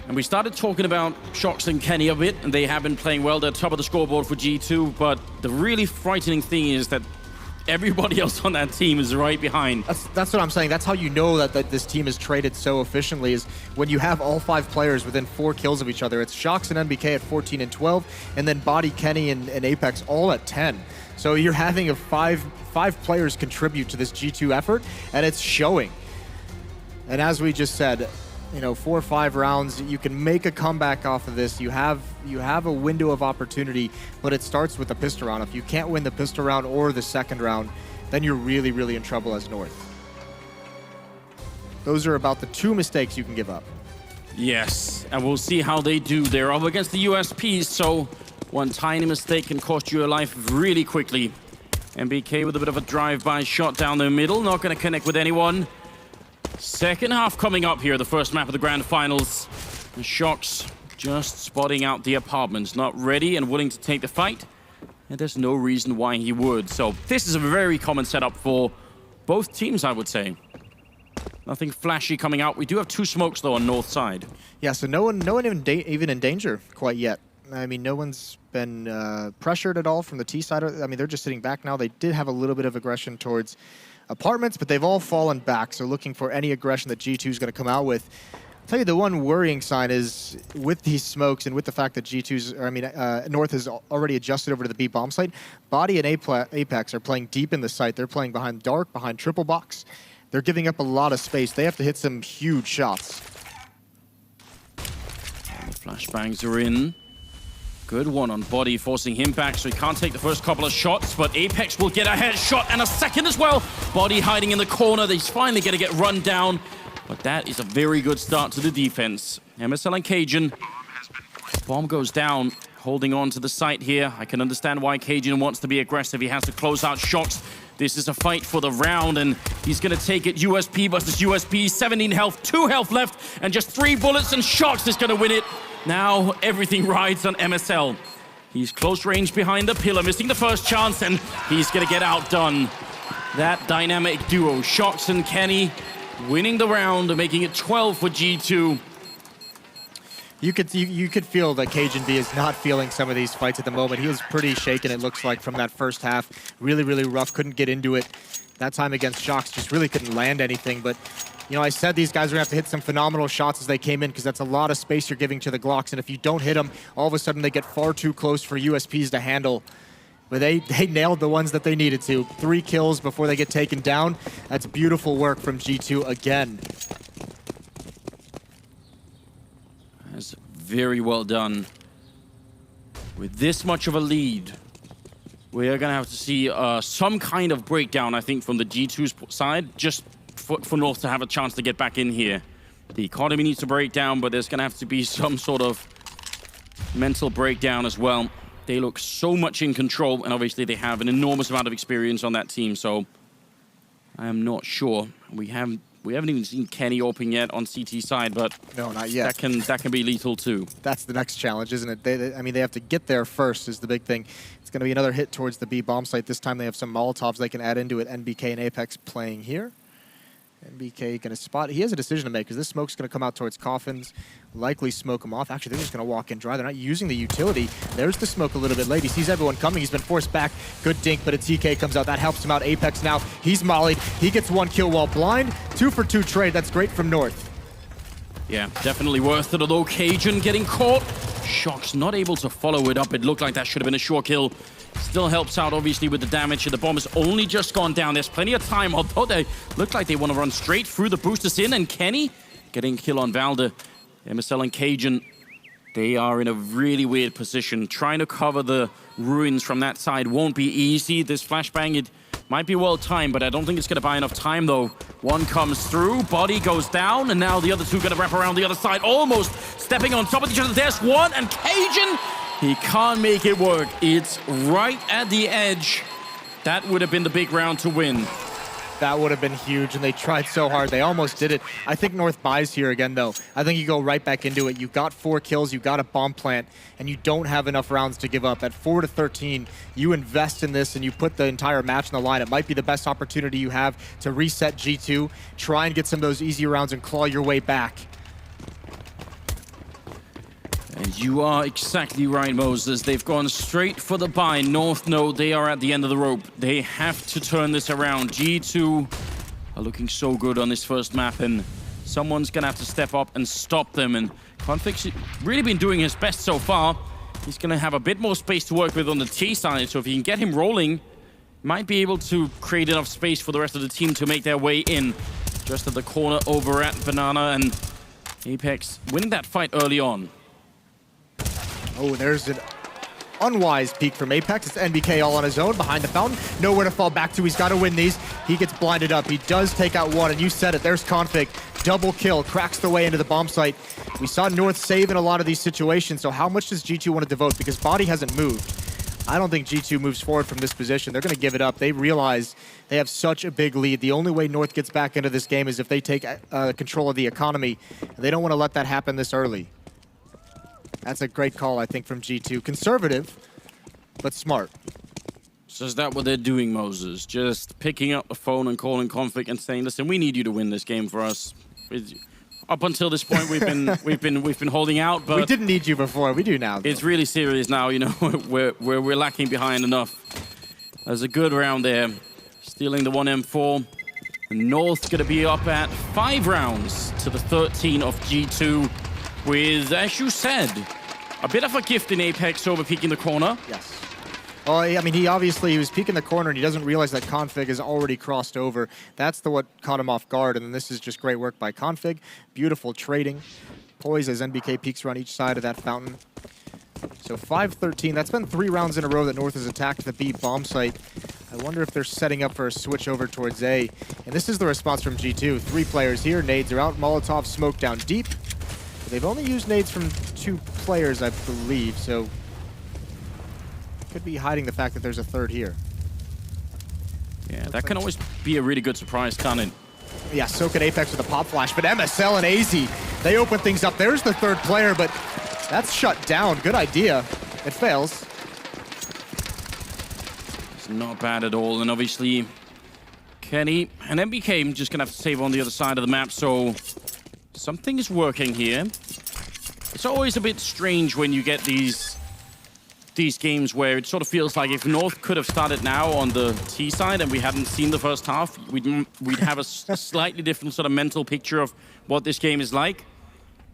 And we started talking about Shox and Kenny a bit, and they have been playing well. They're top of the scoreboard for G2, but the really frightening thing is that everybody else on that team is right behind. That's what I'm saying. That's how you know that this team is traded so efficiently, is when you have all 5 players within 4 kills of each other. It's Shox and NBK at 14 and 12, and then Body, Kenny, and Apex all at 10. So you're having five players contribute to this G2 effort, and it's showing. And as we just said, 4 or 5 rounds, you can make a comeback off of this. You have a window of opportunity, but it starts with the pistol round. If you can't win the pistol round or the second round, then you're really, really in trouble as North. Those are about the 2 mistakes you can give up. Yes, and we'll see how they do. They're up against the USPs, so one tiny mistake can cost you a life really quickly. MBK with a bit of a drive-by shot down the middle, not going to connect with anyone. Second half coming up here, the first map of the grand finals. The Shox just spotting out the apartments, not ready and willing to take the fight. And there's no reason why he would. So this is a very common setup for both teams, I would say. Nothing flashy coming out. We do have 2 smokes, though, on north side. Yeah, so no one even in danger quite yet. I mean, no one's been pressured at all from the T side. I mean, they're just sitting back now. They did have a little bit of aggression towards apartments, but they've all fallen back, so looking for any aggression that G2 is going to come out with. I'll tell you, the one worrying sign is with these smokes and with the fact that North has already adjusted over to the B bomb site. Body and Apex are playing deep in the site. They're playing behind dark, behind triple box. They're giving up a lot of space. They have to hit some huge shots. And the flashbangs are in. Good one on Body, forcing him back, so he can't take the first couple of shots, but Apex will get a headshot and a second as well. Body hiding in the corner. He's finally going to get run down, but that is a very good start to the defense. MSL and Cajun. Bomb goes down, holding on to the site here. I can understand why Cajun wants to be aggressive. He has to close out Shocks. This is a fight for the round, and he's gonna take it. USP versus USP, 17 health, 2 health left, and just 3 bullets, and Shocks is gonna win it. Now everything rides on MSL. He's close range behind the pillar, missing the first chance, and he's gonna get outdone. That dynamic duo, Shocks and Kenny, winning the round, making it 12 for G2. You could feel that Cajun B is not feeling some of these fights at the moment. He is pretty shaken, it looks like, from that first half. Really, really rough, couldn't get into it. That time against Shocks, just really couldn't land anything. But, you know, I said these guys are gonna have to hit some phenomenal shots as they came in, because that's a lot of space you're giving to the Glocks. And if you don't hit them, all of a sudden they get far too close for USPs to handle. But they nailed the ones that they needed to. 3 kills before they get taken down. That's beautiful work from G2 again. That's very well done. With this much of a lead, we are going to have to see some kind of breakdown, I think, from the G2's side, just for North to have a chance to get back in here. The economy needs to break down, but there's going to have to be some sort of mental breakdown as well. They look so much in control, and obviously they have an enormous amount of experience on that team, so I am not sure. We haven't even seen Kenny open yet on CT side, but no, not yet. That can be lethal too. That's the next challenge, isn't it? I mean, they have to get there first is the big thing. It's going to be another hit towards the B bomb site. This time they have some Molotovs they can add into it. NBK and Apex playing here. NBK going to spot. He has a decision to make, because this smoke's going to come out towards Coffins. Likely smoke him off. Actually, they're just going to walk in dry. They're not using the utility. There's the smoke a little bit late. He sees everyone coming. He's been forced back. Good dink, but a TK comes out. That helps him out. Apex now. He's mollied. He gets 1 kill while blind. 2 for 2 trade. That's great from North. Yeah, definitely worth it, although Cajun getting caught. Shocks not able to follow it up. It looked like that should have been a sure kill. Still helps out, obviously, with the damage. The bomb has only just gone down. There's plenty of time, although they look like they want to run straight through the boosters in. And Kenny getting a kill on Valder. MSL and Cajun, they are in a really weird position. Trying to cover the ruins from that side won't be easy. This flashbang, it might be well timed, but I don't think it's going to buy enough time, though. One comes through, body goes down, and now the other two going to wrap around the other side, almost stepping on top of each other. There's one, and Cajun, he can't make it work. It's right at the edge. That would have been the big round to win. That would have been huge, and they tried so hard. They almost did it. I think North buys here again, though. I think you go right back into it. You got 4 kills, you got a bomb plant, and you don't have enough rounds to give up. At 4-13, you invest in this, and you put the entire match on the line. It might be the best opportunity you have to reset G2, try and get some of those easy rounds and claw your way back. And you are exactly right, Moses. They've gone straight for the buy. North know they are at the end of the rope. They have to turn this around. G2 are looking so good on this first map, and someone's going to have to step up and stop them. And Conflict's really been doing his best so far. He's going to have a bit more space to work with on the T side, so if he can get him rolling, might be able to create enough space for the rest of the team to make their way in. Just at the corner over at Banana, and Apex winning that fight early on. Oh, there's an unwise peek from Apex. It's NBK all on his own behind the fountain. Nowhere to fall back to. He's got to win these. He gets blinded up. He does take out one, and you said it. There's Config. Double kill. Cracks the way into the bomb site. We saw North save in a lot of these situations, so how much does G2 want to devote? Because Body hasn't moved. I don't think G2 moves forward from this position. They're going to give it up. They realize they have such a big lead. The only way North gets back into this game is if they take control of the economy. They don't want to let that happen this early. That's a great call, I think, from G2. Conservative, but smart. So is that what they're doing, Moses? Just picking up the phone and calling Config and saying, "Listen, we need you to win this game for us." Up until this point, we've been holding out, but we didn't need you before. We do now, though. It's really serious now. You know, we're lacking behind enough. There's a good round there, stealing the 1 M4. North's gonna be up at 5 rounds to the 13 of G2. With, as you said, a bit of a gift in Apex over peeking the corner. Yes. Oh, I mean, he was peeking the corner, and he doesn't realize that Config has already crossed over. That's what caught him off guard, and then this is just great work by Config. Beautiful trading. Poise as NBK peeks around each side of that fountain. So 5-13. That's been 3 rounds in a row that North has attacked the B bomb site. I wonder if they're setting up for a switch over towards A. And this is the response from G2. 3 players here. Nades are out. Molotov smoke down deep. They've only used nades from 2 players, I believe, so could be hiding the fact that there's a third here. Yeah, that can always be a really good surprise, can't it? Yeah, so could Apex with a pop flash, but MSL and AZ, they open things up. There's the third player, but that's shut down. Good idea. It fails. It's not bad at all, and obviously Kenny and MBK just gonna have to save on the other side of the map, so something is working here. It's always a bit strange when you get these games where it sort of feels like if North could have started now on the T side and we hadn't seen the first half, we'd have a slightly different sort of mental picture of what this game is like.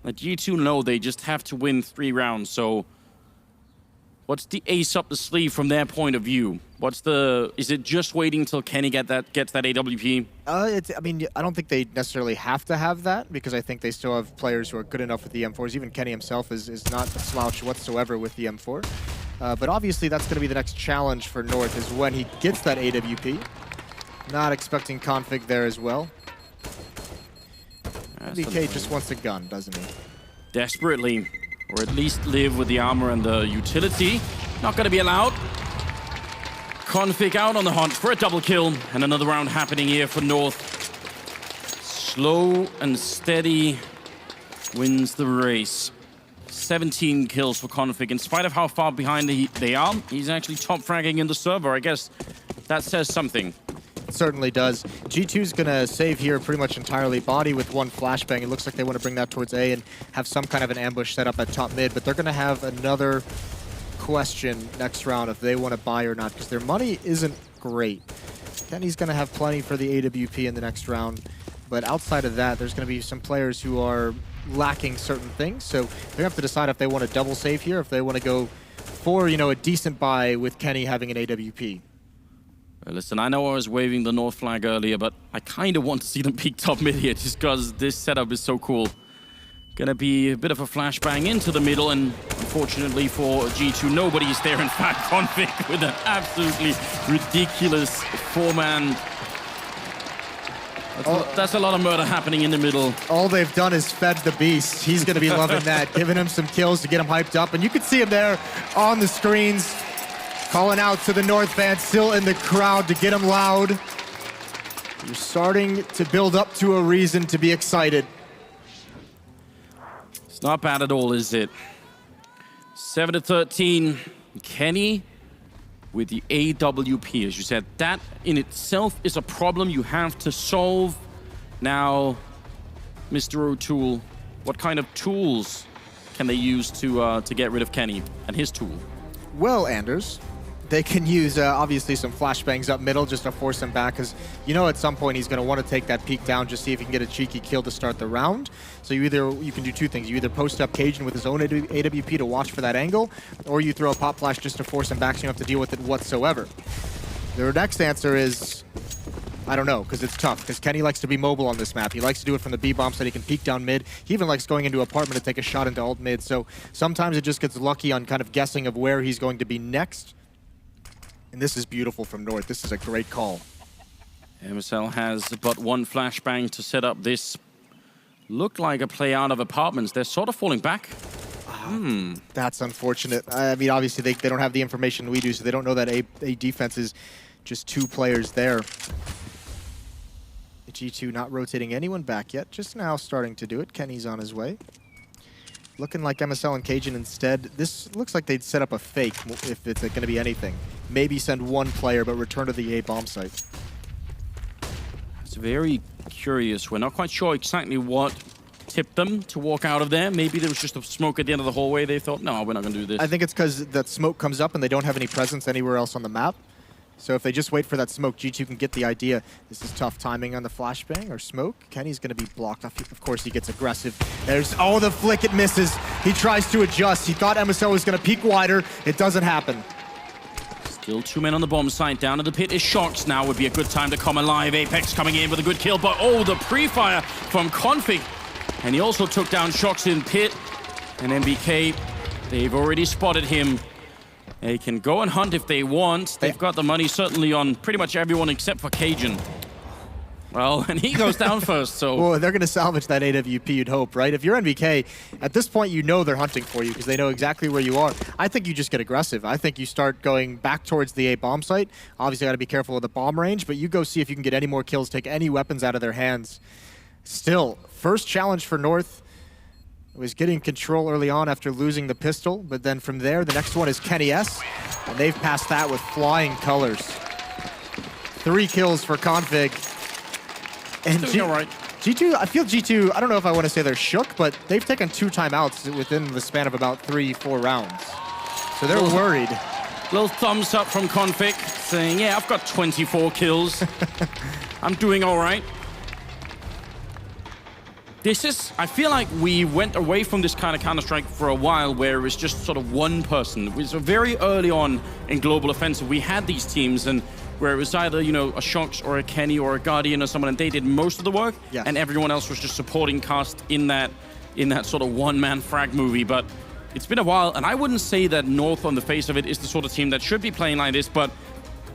But G2 know they just have to win 3 rounds, so what's the ace up the sleeve from their point of view? Is it just waiting till Kenny gets that AWP? I mean, I don't think they necessarily have to have that, because I think they still have players who are good enough with the M4s. Even Kenny himself is not a slouch whatsoever with the M4. But obviously that's going to be the next challenge for North, is when he gets that AWP. Not expecting config there as well. BK just wants a gun, doesn't he? Desperately, or at least live with the armor and the utility. Not going to be allowed. Config out on the hunt for a double kill, and another round happening here for North. Slow and steady wins the race. 17 kills for Config. In spite of how far behind they are, he's actually top fragging in the server. I guess that says something. It certainly does. G2's gonna save here pretty much entirely. Body with 1 flashbang. It looks like they want to bring that towards A and have some kind of an ambush set up at top mid, but they're gonna have another question next round if they want to buy or not, because their money isn't great. Kenny's gonna have plenty for the AWP in the next round, but outside of that, there's gonna be some players who are lacking certain things, so they have to decide if they want to double save here, if they want to go for, you know, a decent buy with Kenny having an AWP. Listen, I know I was waving the North flag earlier, but I kind of want to see them peek top mid here just because this setup is so cool. Gonna be a bit of a flashbang into the middle, and unfortunately for G2, nobody's there. In fact, Config with an absolutely ridiculous 4-man. That's a lot of murder happening in the middle. All they've done is fed the beast. He's going to be loving that, giving him some kills to get him hyped up. And you can see him there on the screens, calling out to the North fans, still in the crowd to get him loud. You're starting to build up to a reason to be excited. It's not bad at all, is it? 7-13. Kenny with the AWP, as you said. That in itself is a problem you have to solve. Now, Mr. O'Toole, what kind of tools can they use to get rid of Kenny and his tool? Well, Anders, they can use, obviously, some flashbangs up middle just to force him back, because you know at some point he's going to want to take that peek down, just see if he can get a cheeky kill to start the round. So you can do 2 things. You either post up Cajun with his own AWP to watch for that angle, or you throw a pop flash just to force him back so you don't have to deal with it whatsoever. Their next answer is, I don't know, because it's tough, because Kenny likes to be mobile on this map. He likes to do it from the B-bomb so that he can peek down mid. He even likes going into apartment to take a shot into alt mid, so sometimes it just gets lucky on kind of guessing of where he's going to be next. And this is beautiful from North. This is a great call. MSL has but 1 flashbang to set up this. Looked like a play out of apartments. They're sort of falling back. That's unfortunate. I mean, obviously, they don't have the information we do, so they don't know that A defense is just 2 players there. G2 not rotating anyone back yet. Just now starting to do it. Kenny's on his way. Looking like MSL and Cajun instead. This looks like they'd set up a fake if it's going to be anything. Maybe send 1 player, but return to the A bomb site. It's very curious. We're not quite sure exactly what tipped them to walk out of there. Maybe there was just a smoke at the end of the hallway. They thought, no, we're not going to do this. I think it's because that smoke comes up and they don't have any presence anywhere else on the map. So if they just wait for that smoke, G2 can get the idea. This is tough timing on the flashbang or smoke. Kenny's going to be blocked off. Of course, he gets aggressive. There's, oh, the flick, it misses. He tries to adjust. He thought MSL was going to peek wider. It doesn't happen. Still 2 men on the bomb site. Down to the pit is Shox. Now would be a good time to come alive. Apex coming in with a good kill, but oh, the pre-fire from Config. And he also took down Shox in pit. And MBK, they've already spotted him. They can go and hunt if they want. They've got the money certainly on pretty much everyone except for Cajun. Well, and he goes down first, so... Well, they're going to salvage that AWP, you'd hope, right? If you're NBK, at this point, you know they're hunting for you because they know exactly where you are. I think you just get aggressive. I think you start going back towards the A bomb site. Obviously, got to be careful with the bomb range, but you go see if you can get any more kills, take any weapons out of their hands. Still, first challenge for North was getting control early on after losing the pistol, but then from there, the next one is Kenny S, and they've passed that with flying colors. 3 kills for Config. And G2, I feel G2, I don't know if I want to say they're shook, but they've taken 2 timeouts within the span of about 3-4 rounds. So they're worried. Little thumbs up from Config, saying, yeah, I've got 24 kills. I'm doing all right. I feel like we went away from this kind of Counter-Strike for a while where it was just sort of one person. It was very early on in Global Offensive. We had these teams and where it was either, you know, a Shox or a Kenny or a Guardian or someone, and they did most of the work, and everyone else was just supporting cast in that sort of one-man frag movie. But it's been a while, and I wouldn't say that North on the face of it is the sort of team that should be playing like this, but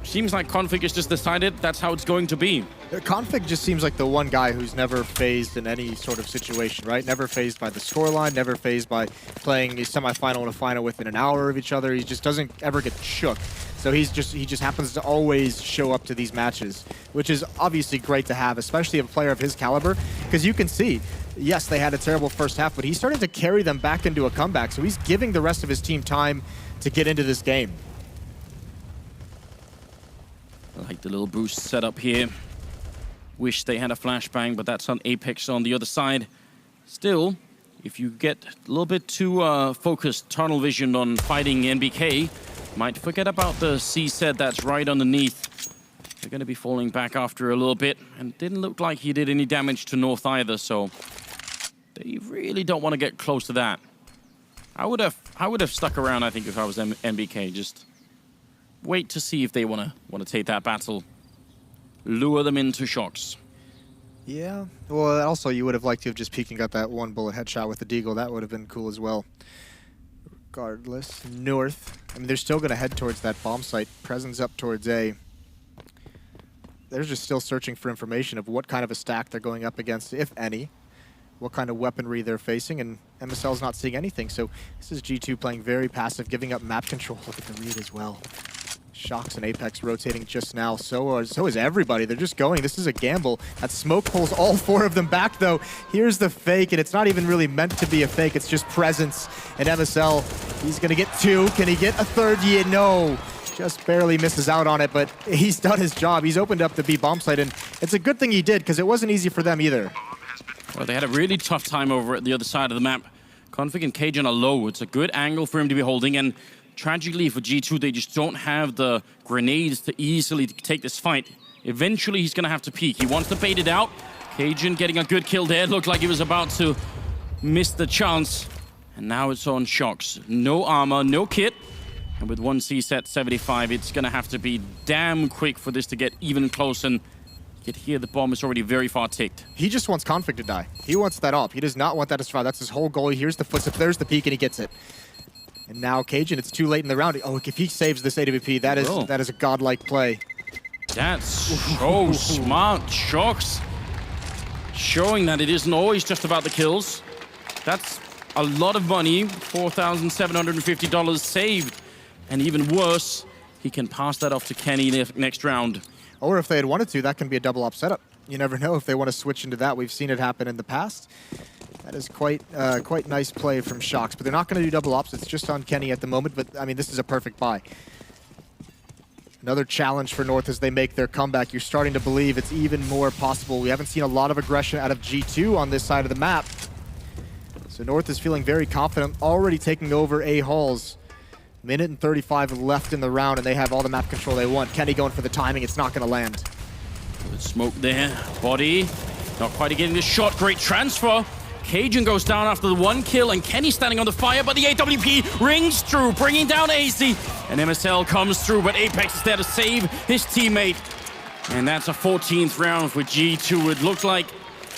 seems like Config has just decided that's how it's going to be. Config just seems like the one guy who's never phased in any sort of situation, right? Never phased by the scoreline, never phased by playing a semifinal and a final within an hour of each other. He just doesn't ever get shook. So he just happens to always show up to these matches, which is obviously great to have, especially a player of his caliber, because you can see, yes, they had a terrible first half, but he started to carry them back into a comeback. So he's giving the rest of his team time to get into this game. I like the little boost setup here. Wish they had a flashbang, but that's on Apex on the other side. Still, if you get a little bit too focused, tunnel vision on fighting NBK, might forget about the C-set that's right underneath. They're going to be falling back after a little bit, and didn't look like he did any damage to North either, so they really don't want to get close to that. I would have stuck around, I think, if I was NBK. Just wait to see if they want to take that battle. Lure them into Shox. Yeah. Well, also, you would have liked to have just peeked and got that 1 bullet headshot with the Deagle. That would have been cool as well. Regardless, North. I mean, they're still going to head towards that bomb site. Presence up towards A. They're just still searching for information of what kind of a stack they're going up against, if any. What kind of weaponry they're facing, and MSL's not seeing anything. So this is G2 playing very passive, giving up map control. Look at the read as well. Shox and Apex rotating just now. So is everybody. They're just going. This is a gamble. That smoke pulls all 4 of them back, though. Here's the fake, and it's not even really meant to be a fake. It's just presence. And MSL, he's going to get 2. Can he get a 3rd? Yeah, no. Just barely misses out on it, but he's done his job. He's opened up the B bomb site, and it's a good thing he did, because it wasn't easy for them either. Well, they had a really tough time over at the other side of the map. Config and Cajun are low. It's a good angle for him to be holding, and tragically for G2, they just don't have the grenades to easily take this fight. Eventually, he's going to have to peek. He wants to bait it out. Cajun getting a good kill there. Looked like he was about to miss the chance. And now it's on Shox. No armor, no kit. And with 1 C-set 75, it's going to have to be damn quick for this to get even close. And you can hear the bomb is already very far ticked. He just wants Config to die. He wants that up. He does not want that to survive. That's his whole goal. Here's the footstep. There's the peek, and he gets it. And now Cajun, it's too late in the round. Oh, if he saves this AWP, that is a godlike play. That's so smart. Shox showing that it isn't always just about the kills. That's a lot of money, $4,750 saved. And even worse, he can pass that off to Kenny next round. Or if they had wanted to, that can be a double op setup. You never know if they want to switch into that. We've seen it happen in the past. That is quite nice play from Shox, but they're not going to do double ops. It's just on Kenny at the moment, but I mean, this is a perfect buy. Another challenge for North as they make their comeback. You're starting to believe it's even more possible. We haven't seen a lot of aggression out of G2 on this side of the map. So North is feeling very confident, already taking over A halls. Minute and 35 left in the round, and they have all the map control they want. Kenny going for the timing. It's not going to land. Good smoke there. Body. Not quite getting the shot. Great transfer. Cajun goes down after the 1 kill, and Kenny standing on the fire, but the AWP rings through, bringing down AC. And MSL comes through, but Apex is there to save his teammate. And that's a 14th round for G2. It looked like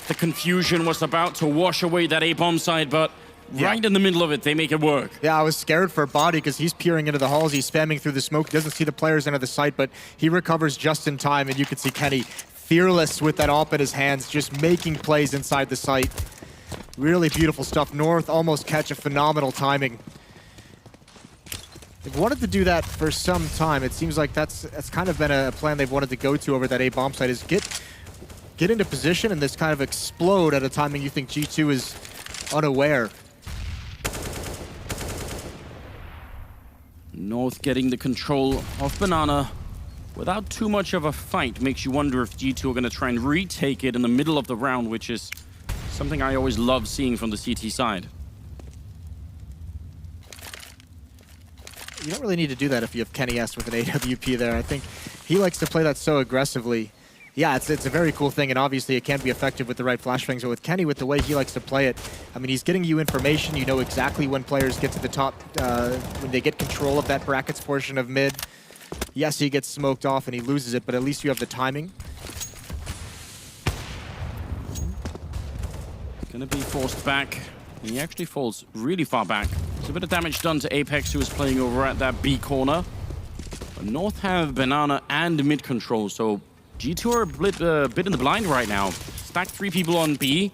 the confusion was about to wash away that A-bomb side, but right in the middle of it, they make it work. Yeah, I was scared for Body because he's peering into the halls. He's spamming through the smoke. Doesn't see the players enter the site, but he recovers just in time, and you can see Kenny fearless with that AWP in his hands, just making plays inside the site. Really beautiful stuff. North almost catch a phenomenal timing. They've wanted to do that for some time. It seems like that's kind of been a plan they've wanted to go to over that A bomb site, is get into position and this kind of explode at a timing you think G2 is unaware. North getting the control of Banana without too much of a fight. Makes you wonder if G2 are going to try and retake it in the middle of the round, which is something I always love seeing from the CT side. You don't really need to do that if you have Kenny S with an AWP there. I think he likes to play that so aggressively. Yeah, it's a very cool thing, and obviously it can be effective with the right flashbangs, but with Kenny, with the way he likes to play it, I mean, he's getting you information. You know exactly when players get to the top, when they get control of that brackets portion of mid. Yes, he gets smoked off and he loses it, but at least you have the timing. Gonna be forced back. And he actually falls really far back. There's a bit of damage done to Apex, who is playing over at that B corner. But North have Banana and mid control, so G2 are a bit in the blind right now. Stacked 3 people on B.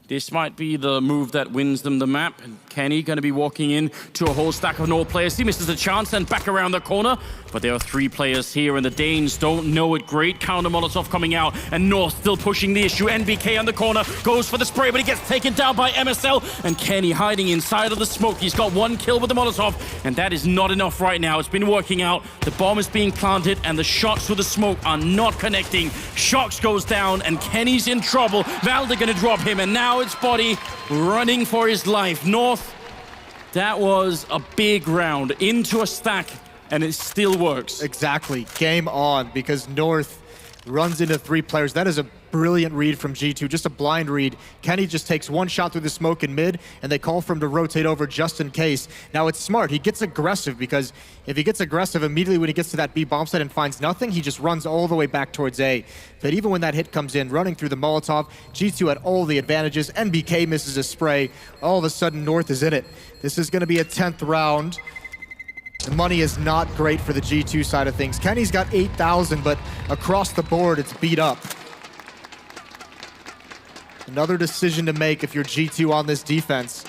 This might be the move that wins them the map. And Kenny going to be walking in to a whole stack of North players. He misses a chance and back around the corner. But there are 3 players here, and the Danes don't know it. Great counter Molotov coming out, and North still pushing the issue. NBK on the corner, goes for the spray, but he gets taken down by MSL. And Kenny hiding inside of the smoke. He's got 1 kill with the Molotov, and that is not enough right now. It's been working out. The bomb is being planted, and the shots with the smoke are not connecting. Shox goes down, and Kenny's in trouble. Valde gonna drop him, and now it's Body running for his life. North, that was a big round into a stack, and it still works. Exactly. Game on, because North runs into 3 players. That is a brilliant read from G2, just a blind read. Kenny just takes 1 shot through the smoke in mid, and they call for him to rotate over just in case. Now it's smart. He gets aggressive, because if he gets aggressive immediately when he gets to that B bomb site and finds nothing, he just runs all the way back towards A. But even when that hit comes in, running through the Molotov, G2 had all the advantages. NBK misses a spray. All of a sudden, North is in it. This is going to be a 10th round. The money is not great for the G2 side of things. Kenny's got 8,000, but across the board, it's beat up. Another decision to make if you're G2 on this defense.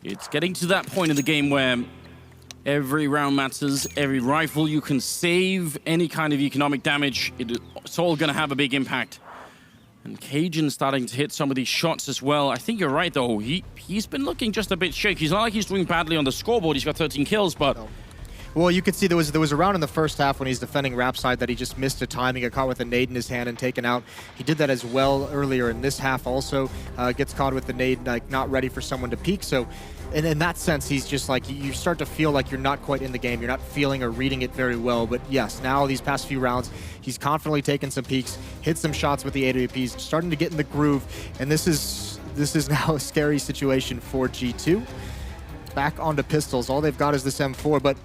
It's getting to that point in the game where every round matters. Every rifle you can save, any kind of economic damage, it's all going to have a big impact. And Cajun starting to hit some of these shots as well. I think you're right, though. He's been looking just a bit shaky. He's not like he's doing badly on the scoreboard. He's got 13 kills, but... No. Well, you could see there was a round in the first half when he's defending Rap side that he just missed a timing, got caught with a nade in his hand and taken out. He did that as well earlier in this half also. Gets caught with the nade, like not ready for someone to peek. So in that sense, he's just like, you start to feel like you're not quite in the game. You're not feeling or reading it very well. But yes, now these past few rounds, he's confidently taken some peeks, hit some shots with the AWPs, starting to get in the groove. And this is now a scary situation for G2. Back onto pistols. All they've got is this M4, but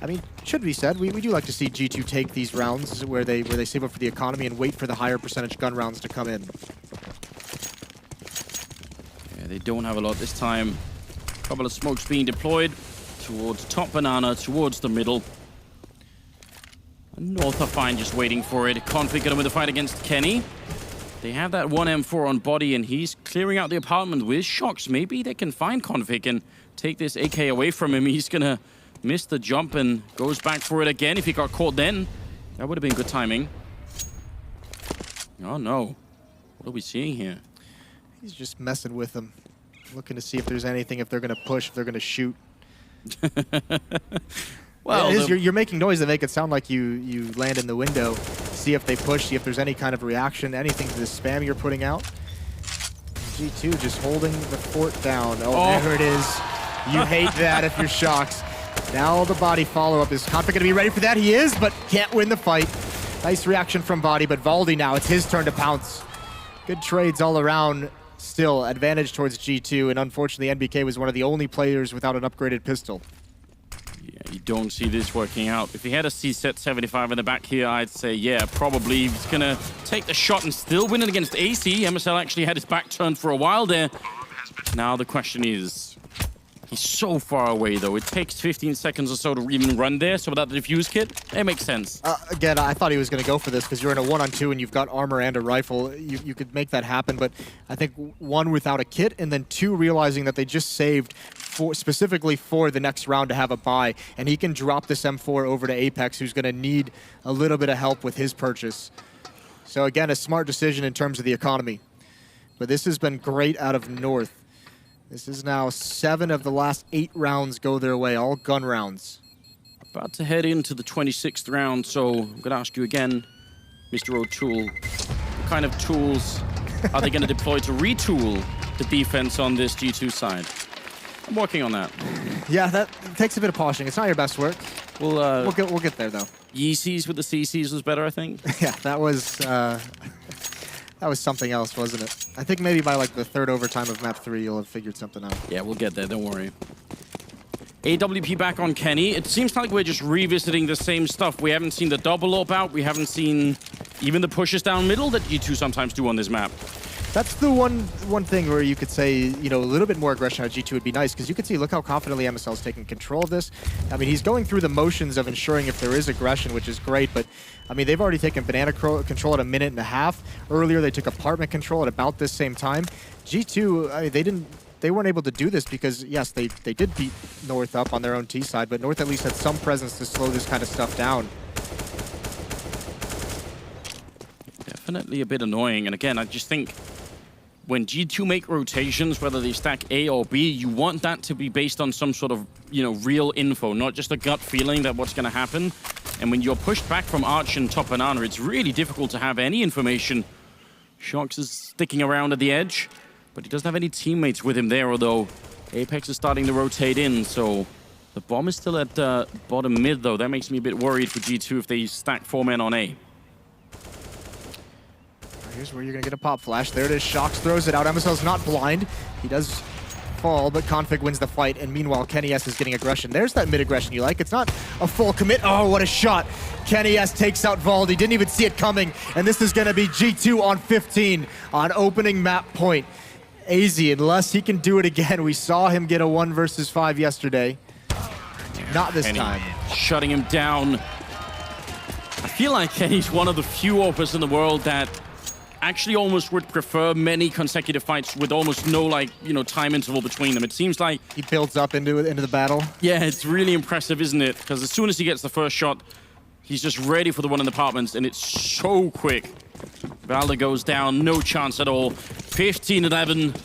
I mean, should be said, we do like to see G2 take these rounds where they save up for the economy and wait for the higher percentage gun rounds to come in. Yeah, they don't have a lot this time. A couple of smokes being deployed towards top Banana, towards the middle. And North are fine, just waiting for it. Config gonna win the fight against Kenny. They have that 1 M4 on Body, and he's clearing out the apartment with Shox. Maybe they can find Config and take this AK away from him. He's gonna miss the jump and goes back for it again. If he got caught then, that would have been good timing. Oh no. What are we seeing here? He's just messing with them. Looking to see if there's anything, if they're going to push, if they're going to shoot. Well, you're making noise that make it sound like you land in the window. See if they push, see if there's any kind of reaction, anything to the spam you're putting out. G2 just holding the fort down. Oh, there it is. You hate that if you're Shox. Now the Body follow-up. Is Config going to be ready for that? He is, but can't win the fight. Nice reaction from Body, but Valde now, it's his turn to pounce. Good trades all around. Still, advantage towards G2, and unfortunately NBK was one of the only players without an upgraded pistol. Yeah, you don't see this working out. If he had a C-set 75 in the back here, I'd say, yeah, probably he's going to take the shot and still win it against AC. MSL actually had his back turned for a while there. Now the question is, He's so far away, though. It takes 15 seconds or so to even run there, so without the defuse kit, it makes sense. Again, I thought he was going to go for this because you're in a 1-on-2 and you've got armor and a rifle. You could make that happen, but I think 1, without a kit, and then 2, realizing that they just saved specifically for the next round to have a buy, and he can drop this M4 over to Apex, who's going to need a little bit of help with his purchase. So again, a smart decision in terms of the economy. But this has been great out of North. This is now 7 of the last 8 rounds go their way, all gun rounds. About to head into the 26th round, so I'm going to ask you again, Mr. O'Toole, what kind of tools are they going to deploy to retool the defense on this G2 side? I'm working on that. Yeah, that takes a bit of polishing. It's not your best work. We'll get there, though. Yeezys with the CCs was better, I think. Yeah, that was something else, wasn't it? I think maybe by like the 3rd overtime of map 3, you'll have figured something out. Yeah, we'll get there, don't worry. AWP back on Kenny. It seems like we're just revisiting the same stuff. We haven't seen the double up out. We haven't seen even the pushes down middle that G2 sometimes do on this map. That's the one thing where you could say, you know, a little bit more aggression out of G2 would be nice, because you could see, look how confidently MSL's taking control of this. I mean, he's going through the motions of ensuring if there is aggression, which is great, but I mean, they've already taken banana control at 1.5 minutes. Earlier, they took apartment control at about this same time. G2, they weren't able to do this because, yes, they did beat North up on their own T side, but North at least had some presence to slow this kind of stuff down. Definitely a bit annoying, and again, I just think when G2 make rotations, whether they stack A or B, you want that to be based on some sort of, you know, real info, not just a gut feeling that what's going to happen. And when you're pushed back from Arch and top banana, it's really difficult to have any information. Shox is sticking around at the edge, but he doesn't have any teammates with him there, although Apex is starting to rotate in, so the bomb is still at bottom mid, though. That makes me a bit worried for G2 if they stack 4 men on A. Here's where you're going to get a pop flash. There it is. Shox throws it out. MSL's not blind. He does fall, but Config wins the fight. And meanwhile, Kenny S is getting aggression. There's that mid-aggression you like. It's not a full commit. Oh, what a shot. Kenny S takes out Valdi. Didn't even see it coming. And this is going to be G2 on 15 on opening map point. AZ, unless he can do it again. We saw him get a 1 versus 5 yesterday. Not this time. Shutting him down. I feel like Kenny's one of the few opers in the world that actually almost would prefer many consecutive fights with almost no, like, you know, time interval between them. It seems like he builds up into the battle. Yeah, it's really impressive, isn't it? Because as soon as he gets the first shot, he's just ready for the one in the apartments, and it's so quick. Valda goes down, no chance at all. 15-11,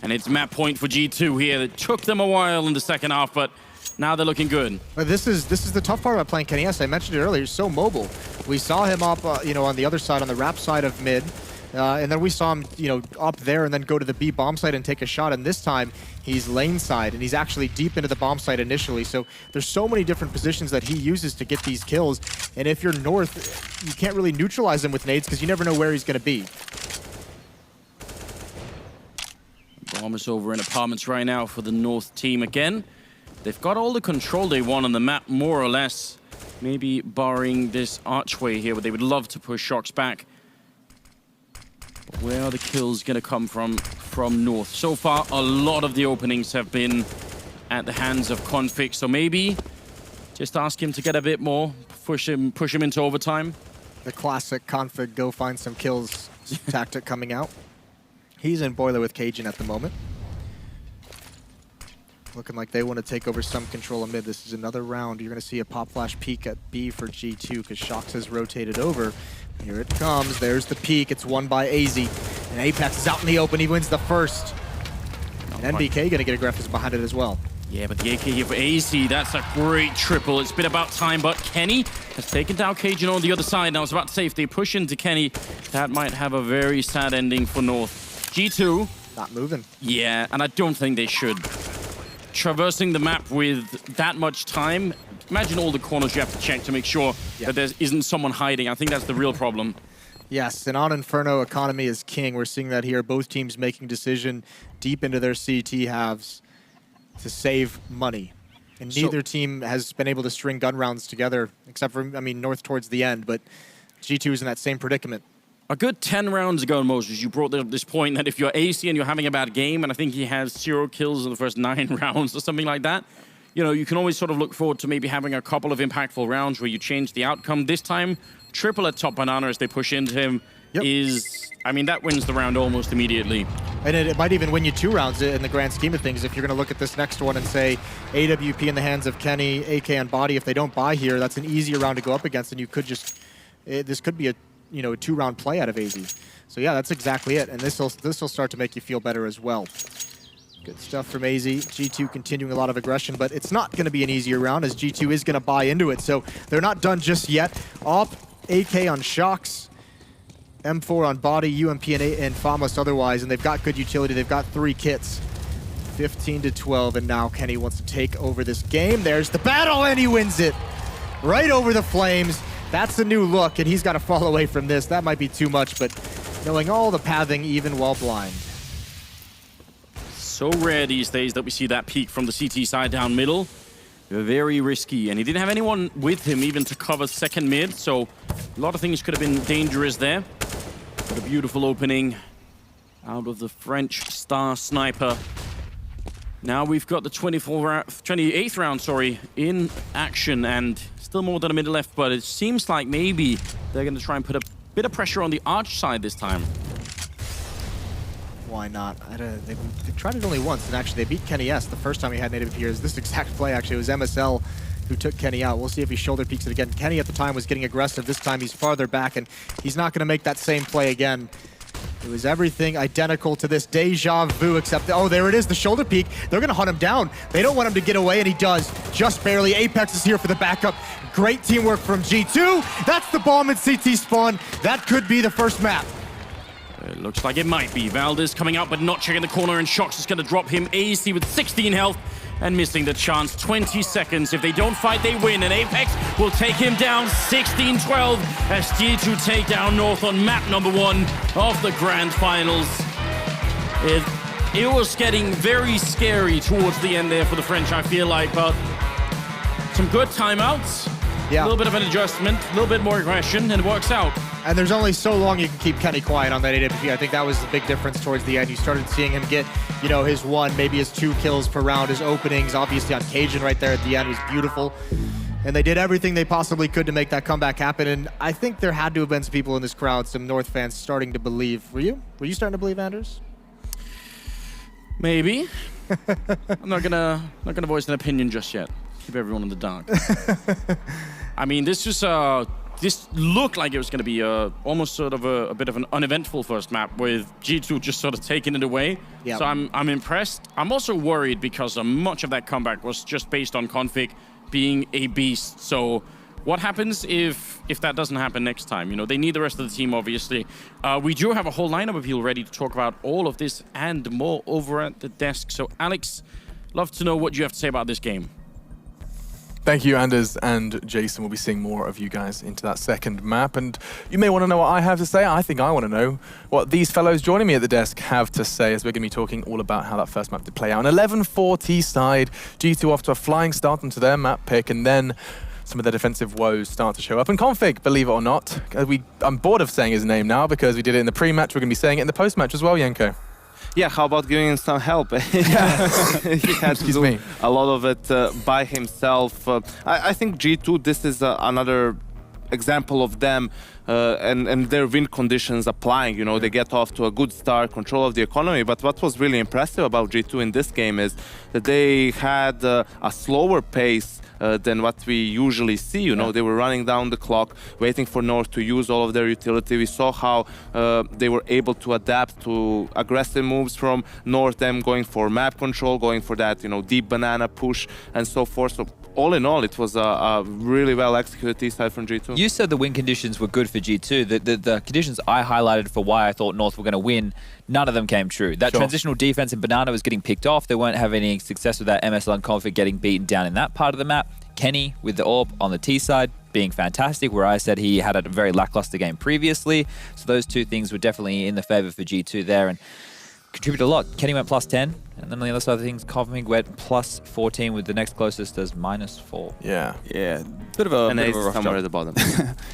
and it's map point for G2 here. It took them a while in the second half, but now they're looking good. But this is the tough part about playing Kenny S. I mentioned it earlier. He's so mobile. We saw him up, you know, on the other side, on the wrap side of mid. And then we saw him, you know, up there and then go to the B bomb site and take a shot. And this time, he's lane side, and he's actually deep into the bomb site initially. So there's so many different positions that he uses to get these kills. And if you're North, you can't really neutralize him with nades because you never know where he's going to be. Bomb is over in apartments right now for the North team again. They've got all the control they want on the map, more or less. Maybe barring this archway here, where they would love to push Shox back. Where are the kills going to come from North? So far, a lot of the openings have been at the hands of Config, so maybe just ask him to get a bit more, push him into overtime. The classic Config go find some kills tactic coming out. He's in boiler with Cajun at the moment. Looking like they want to take over some control of mid. This is another round. You're going to see a pop flash peek at B for G2 because Shox has rotated over. Here it comes. There's the peek. It's won by AZ. And Apex is out in the open. He wins the first. And NBK going to get aggressive behind it as well. Yeah, but the AK here for AZ, that's a great triple. It's been about time, but Kenny has taken down Cajun on the other side. Now I was about to say, if they push into Kenny, that might have a very sad ending for North. G2. Not moving. Yeah, and I don't think they should. Traversing the map with that much time, imagine all the corners you have to check to make sure that there isn't someone hiding. I think that's the real problem. Yes, and on Inferno, economy is king. We're seeing that here. Both teams making decision deep into their CT halves to save money. And neither team has been able to string gun rounds together, except for, I mean, North towards the end, but G2 is in that same predicament. a good 10 rounds ago, Moses, you brought up this point that if you're AC and you're having a bad game, and I think he has 0 kills in the first 9 rounds or something like that, you know, you can always sort of look forward to maybe having a couple of impactful rounds where you change the outcome. This time, triple at top banana as they push into him is, I mean, that wins the round almost immediately. And it might even win you 2 rounds in the grand scheme of things if you're going to look at this next one and say AWP in the hands of Kenny, AK on body. If they don't buy here, that's an easier round to go up against, and you could just, this could be a, you know, a 2-round play out of AZ. So yeah, that's exactly it, and this will start to make you feel better as well. Good stuff from AZ. G2 continuing a lot of aggression, but it's not going to be an easier round as G2 is going to buy into it. So they're not done just yet. Op, AK on Shocks, M4 on body, UMP and Famas otherwise, and they've got good utility. They've got 3 kits. 15-12, and now Kenny wants to take over this game. There's the battle, and he wins it. Right over the flames. That's a new look, and he's got to fall away from this. That might be too much, but knowing all the pathing even while blind. So rare these days that we see that peek from the CT side down middle. Very risky, and he didn't have anyone with him even to cover second mid, so a lot of things could have been dangerous there. But a beautiful opening out of the French star sniper. Now we've got the 28th round, in action, and still more than a minute left, but it seems like maybe they're going to try and put a bit of pressure on the Arch side this time. Why not? They tried it only once, and actually they beat Kenny S the first time he had native peers. This exact play, actually, it was MSL who took Kenny out. We'll see if he shoulder peeks it again. Kenny at the time was getting aggressive. This time he's farther back, and he's not going to make that same play again. It was everything identical to this deja vu, except, oh, there it is, the shoulder peek. They're going to hunt him down. They don't want him to get away, and he does, just barely. Apex is here for the backup. Great teamwork from G2. That's the bomb in CT spawn. That could be the first map. It looks like it might be. Valdez coming out, but not checking the corner, and Shox is going to drop him. AC with 16 health and missing the chance. 20 seconds. If they don't fight, they win, and Apex will take him down 16-12 as G2 take down North on map number 1 of the Grand Finals. It was getting very scary towards the end there for the French, I feel like, but some good timeouts. Yeah. A little bit of an adjustment, a little bit more aggression, and it works out. And there's only so long you can keep Kenny quiet on that AWP. I think that was the big difference towards the end. You started seeing him get, you know, his 1, maybe his 2 kills per round. His openings, obviously on Cajun right there at the end, was beautiful. And they did everything they possibly could to make that comeback happen. And I think there had to have been some people in this crowd, some North fans, starting to believe. Were you? Were you starting to believe, Anders? Maybe. I'm not gonna voice an opinion just yet. Keep everyone in the dark. I mean, this looked like it was going to be almost sort of a bit of an uneventful first map with G2 just sort of taking it away. Yep. So I'm impressed. I'm also worried because much of that comeback was just based on Config being a beast. So what happens if that doesn't happen next time? You know, they need the rest of the team, obviously. We do have a whole lineup of people ready to talk about all of this and more over at the desk. So Alex, love to know what you have to say about this game. Thank you, Anders and Jason. We'll be seeing more of you guys into that second map. And you may want to know what I have to say. I think I want to know what these fellows joining me at the desk have to say, as we're going to be talking all about how that first map did play out. An 11-4 T-side, G2 off to a flying start into their map pick, and then some of their defensive woes start to show up. And Config, believe it or not, I'm bored of saying his name now because we did it in the pre-match. We're going to be saying it in the post-match as well, Yenko. Yeah, how about giving him some help? He had to do a lot of it by himself. I think G2, this is another example of them and their win conditions applying. You know, they get off to a good start, control of the economy. But what was really impressive about G2 in this game is that they had a slower pace than what we usually see. You know, they were running down the clock, waiting for North to use all of their utility. We saw how they were able to adapt to aggressive moves from North, them going for map control, going for that, you know, deep banana push and so forth. So all in all, it was a really well executed T-side from G2. You said the win conditions were good for G2. The conditions I highlighted for why I thought North were going to win, none of them came true. That transitional defense in Banana was getting picked off. They weren't having any success with that MSL and Config getting beaten down in that part of the map. Kenny with the AWP on the T side being fantastic, where I said he had a very lackluster game previously. So those two things were definitely in the favor for G2 there. And contributed a lot. Kenny went +10, and then on the other side of things, Covmig went +14 with the next closest as -4. Yeah. Yeah, bit of a rough somewhere job. at the bottom.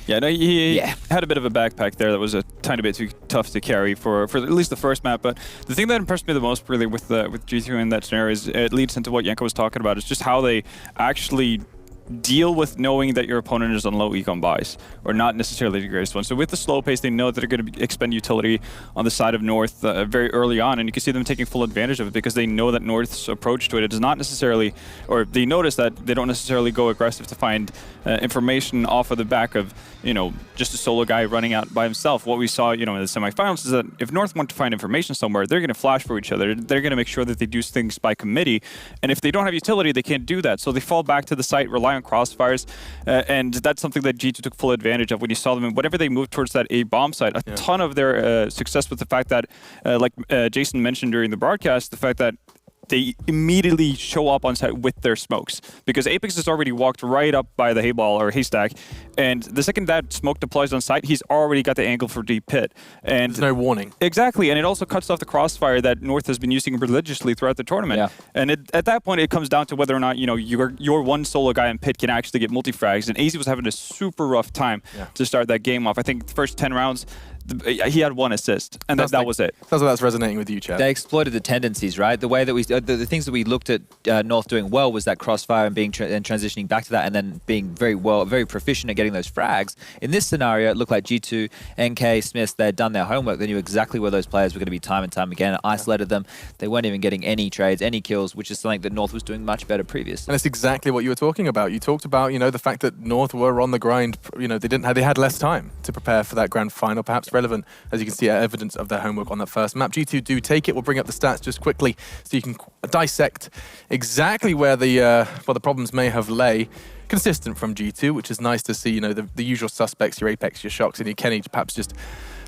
Yeah, no, he had a bit of a backpack there that was a tiny bit too tough to carry for at least the first map. But the thing that impressed me the most really with G2 in that scenario is it leads into what Yenko was talking about. Is just how they actually deal with knowing that your opponent is on low econ buys, or not necessarily the greatest one. So with the slow pace, they know that they're going to expend utility on the side of North very early on, and you can see them taking full advantage of it because they know that North's approach to it is not necessarily, or they notice that they don't necessarily go aggressive to find information off of the back of, you know, just a solo guy running out by himself. What we saw, you know, in the semifinals is that if North want to find information somewhere, they're going to flash for each other. They're going to make sure that they do things by committee, and if they don't have utility, they can't do that. So they fall back to the site, rely on crossfires, and that's something that G2 took full advantage of when you saw them. And whenever they moved towards that A bomb site, a ton of their success with the fact that, like Jason mentioned during the broadcast, the fact that they immediately show up on site with their smokes, because Apex has already walked right up by the hayball or haystack, and the second that smoke deploys on site, he's already got the angle for deep pit. And there's no warning. Exactly, and it also cuts off the crossfire that North has been using religiously throughout the tournament. Yeah. And at that point, it comes down to whether or not, you know, your one solo guy in pit can actually get multi-frags, and AZ was having a super rough time to start that game off. I think the first 10 rounds, he had 1 assist, and that was it. Sounds like that's resonating with you, Chad. They exploited the tendencies, right? The way that we, the things that we looked at North doing well was that crossfire and being and transitioning back to that, and then being very proficient at getting those frags. In this scenario, it looked like G2, NK, Smiths, they had done their homework. They knew exactly where those players were going to be time and time again, isolated them. They weren't even getting any trades, any kills, which is something that North was doing much better previously. And it's exactly what you were talking about. You talked about, you know, the fact that North were on the grind. You know, they had less time to prepare for that grand final, perhaps relevant, as you can see, evidence of their homework on that first map. G2 do take it. We'll bring up the stats just quickly so you can dissect exactly where the problems may have lay. Consistent from G2, which is nice to see. You know, the usual suspects, your Apex, your Shocks, and your Kenny, perhaps just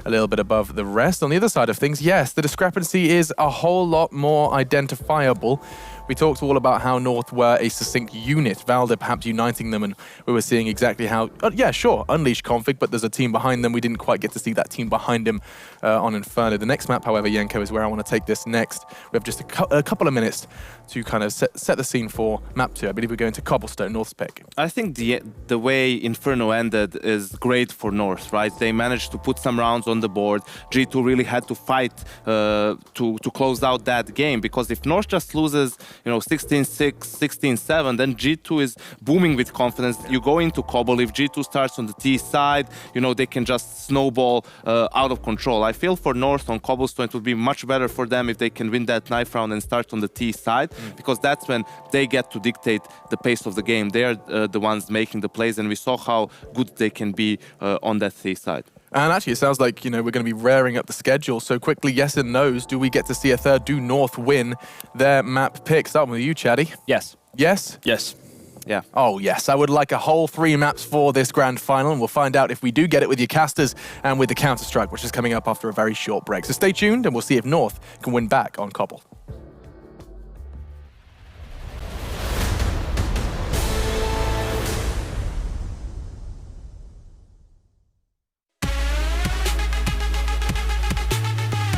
a little bit above the rest. On the other side of things, yes, the discrepancy is a whole lot more identifiable. We talked all about how North were a succinct unit, Valda perhaps uniting them, and we were seeing exactly how, yeah, sure, Unleash config, but there's a team behind them. We didn't quite get to see that team behind him on Inferno. The next map, however, Yenko, is where I want to take this next. We have just a couple of minutes to kind of set the scene for map 2. I believe we're going to Cobblestone, North's pick. I think the way Inferno ended is great for North, right? They managed to put some rounds on the board. G2 really had to fight to close out that game, because if North just loses, you know, 16-6, 16-7, then G2 is booming with confidence. You go into Cobble, if G2 starts on the T side, you know, they can just snowball out of control. I feel for North on Cobblestone, it would be much better for them if they can win that knife round and start on the T side, because that's when they get to dictate the pace of the game. They are the ones making the plays, and we saw how good they can be on that T side. And actually, it sounds like, you know, we're going to be raring up the schedule so quickly. Yes and no's. Do we get to see a third? Do North win their map pick? Starting with you, Chaddy. Yes. Yes? Yes. Yeah. Oh, yes. I would like a whole 3 maps for this grand final, and we'll find out if we do get it with your casters and with the Counter-Strike, which is coming up after a very short break. So stay tuned, and we'll see if North can win back on Cobble.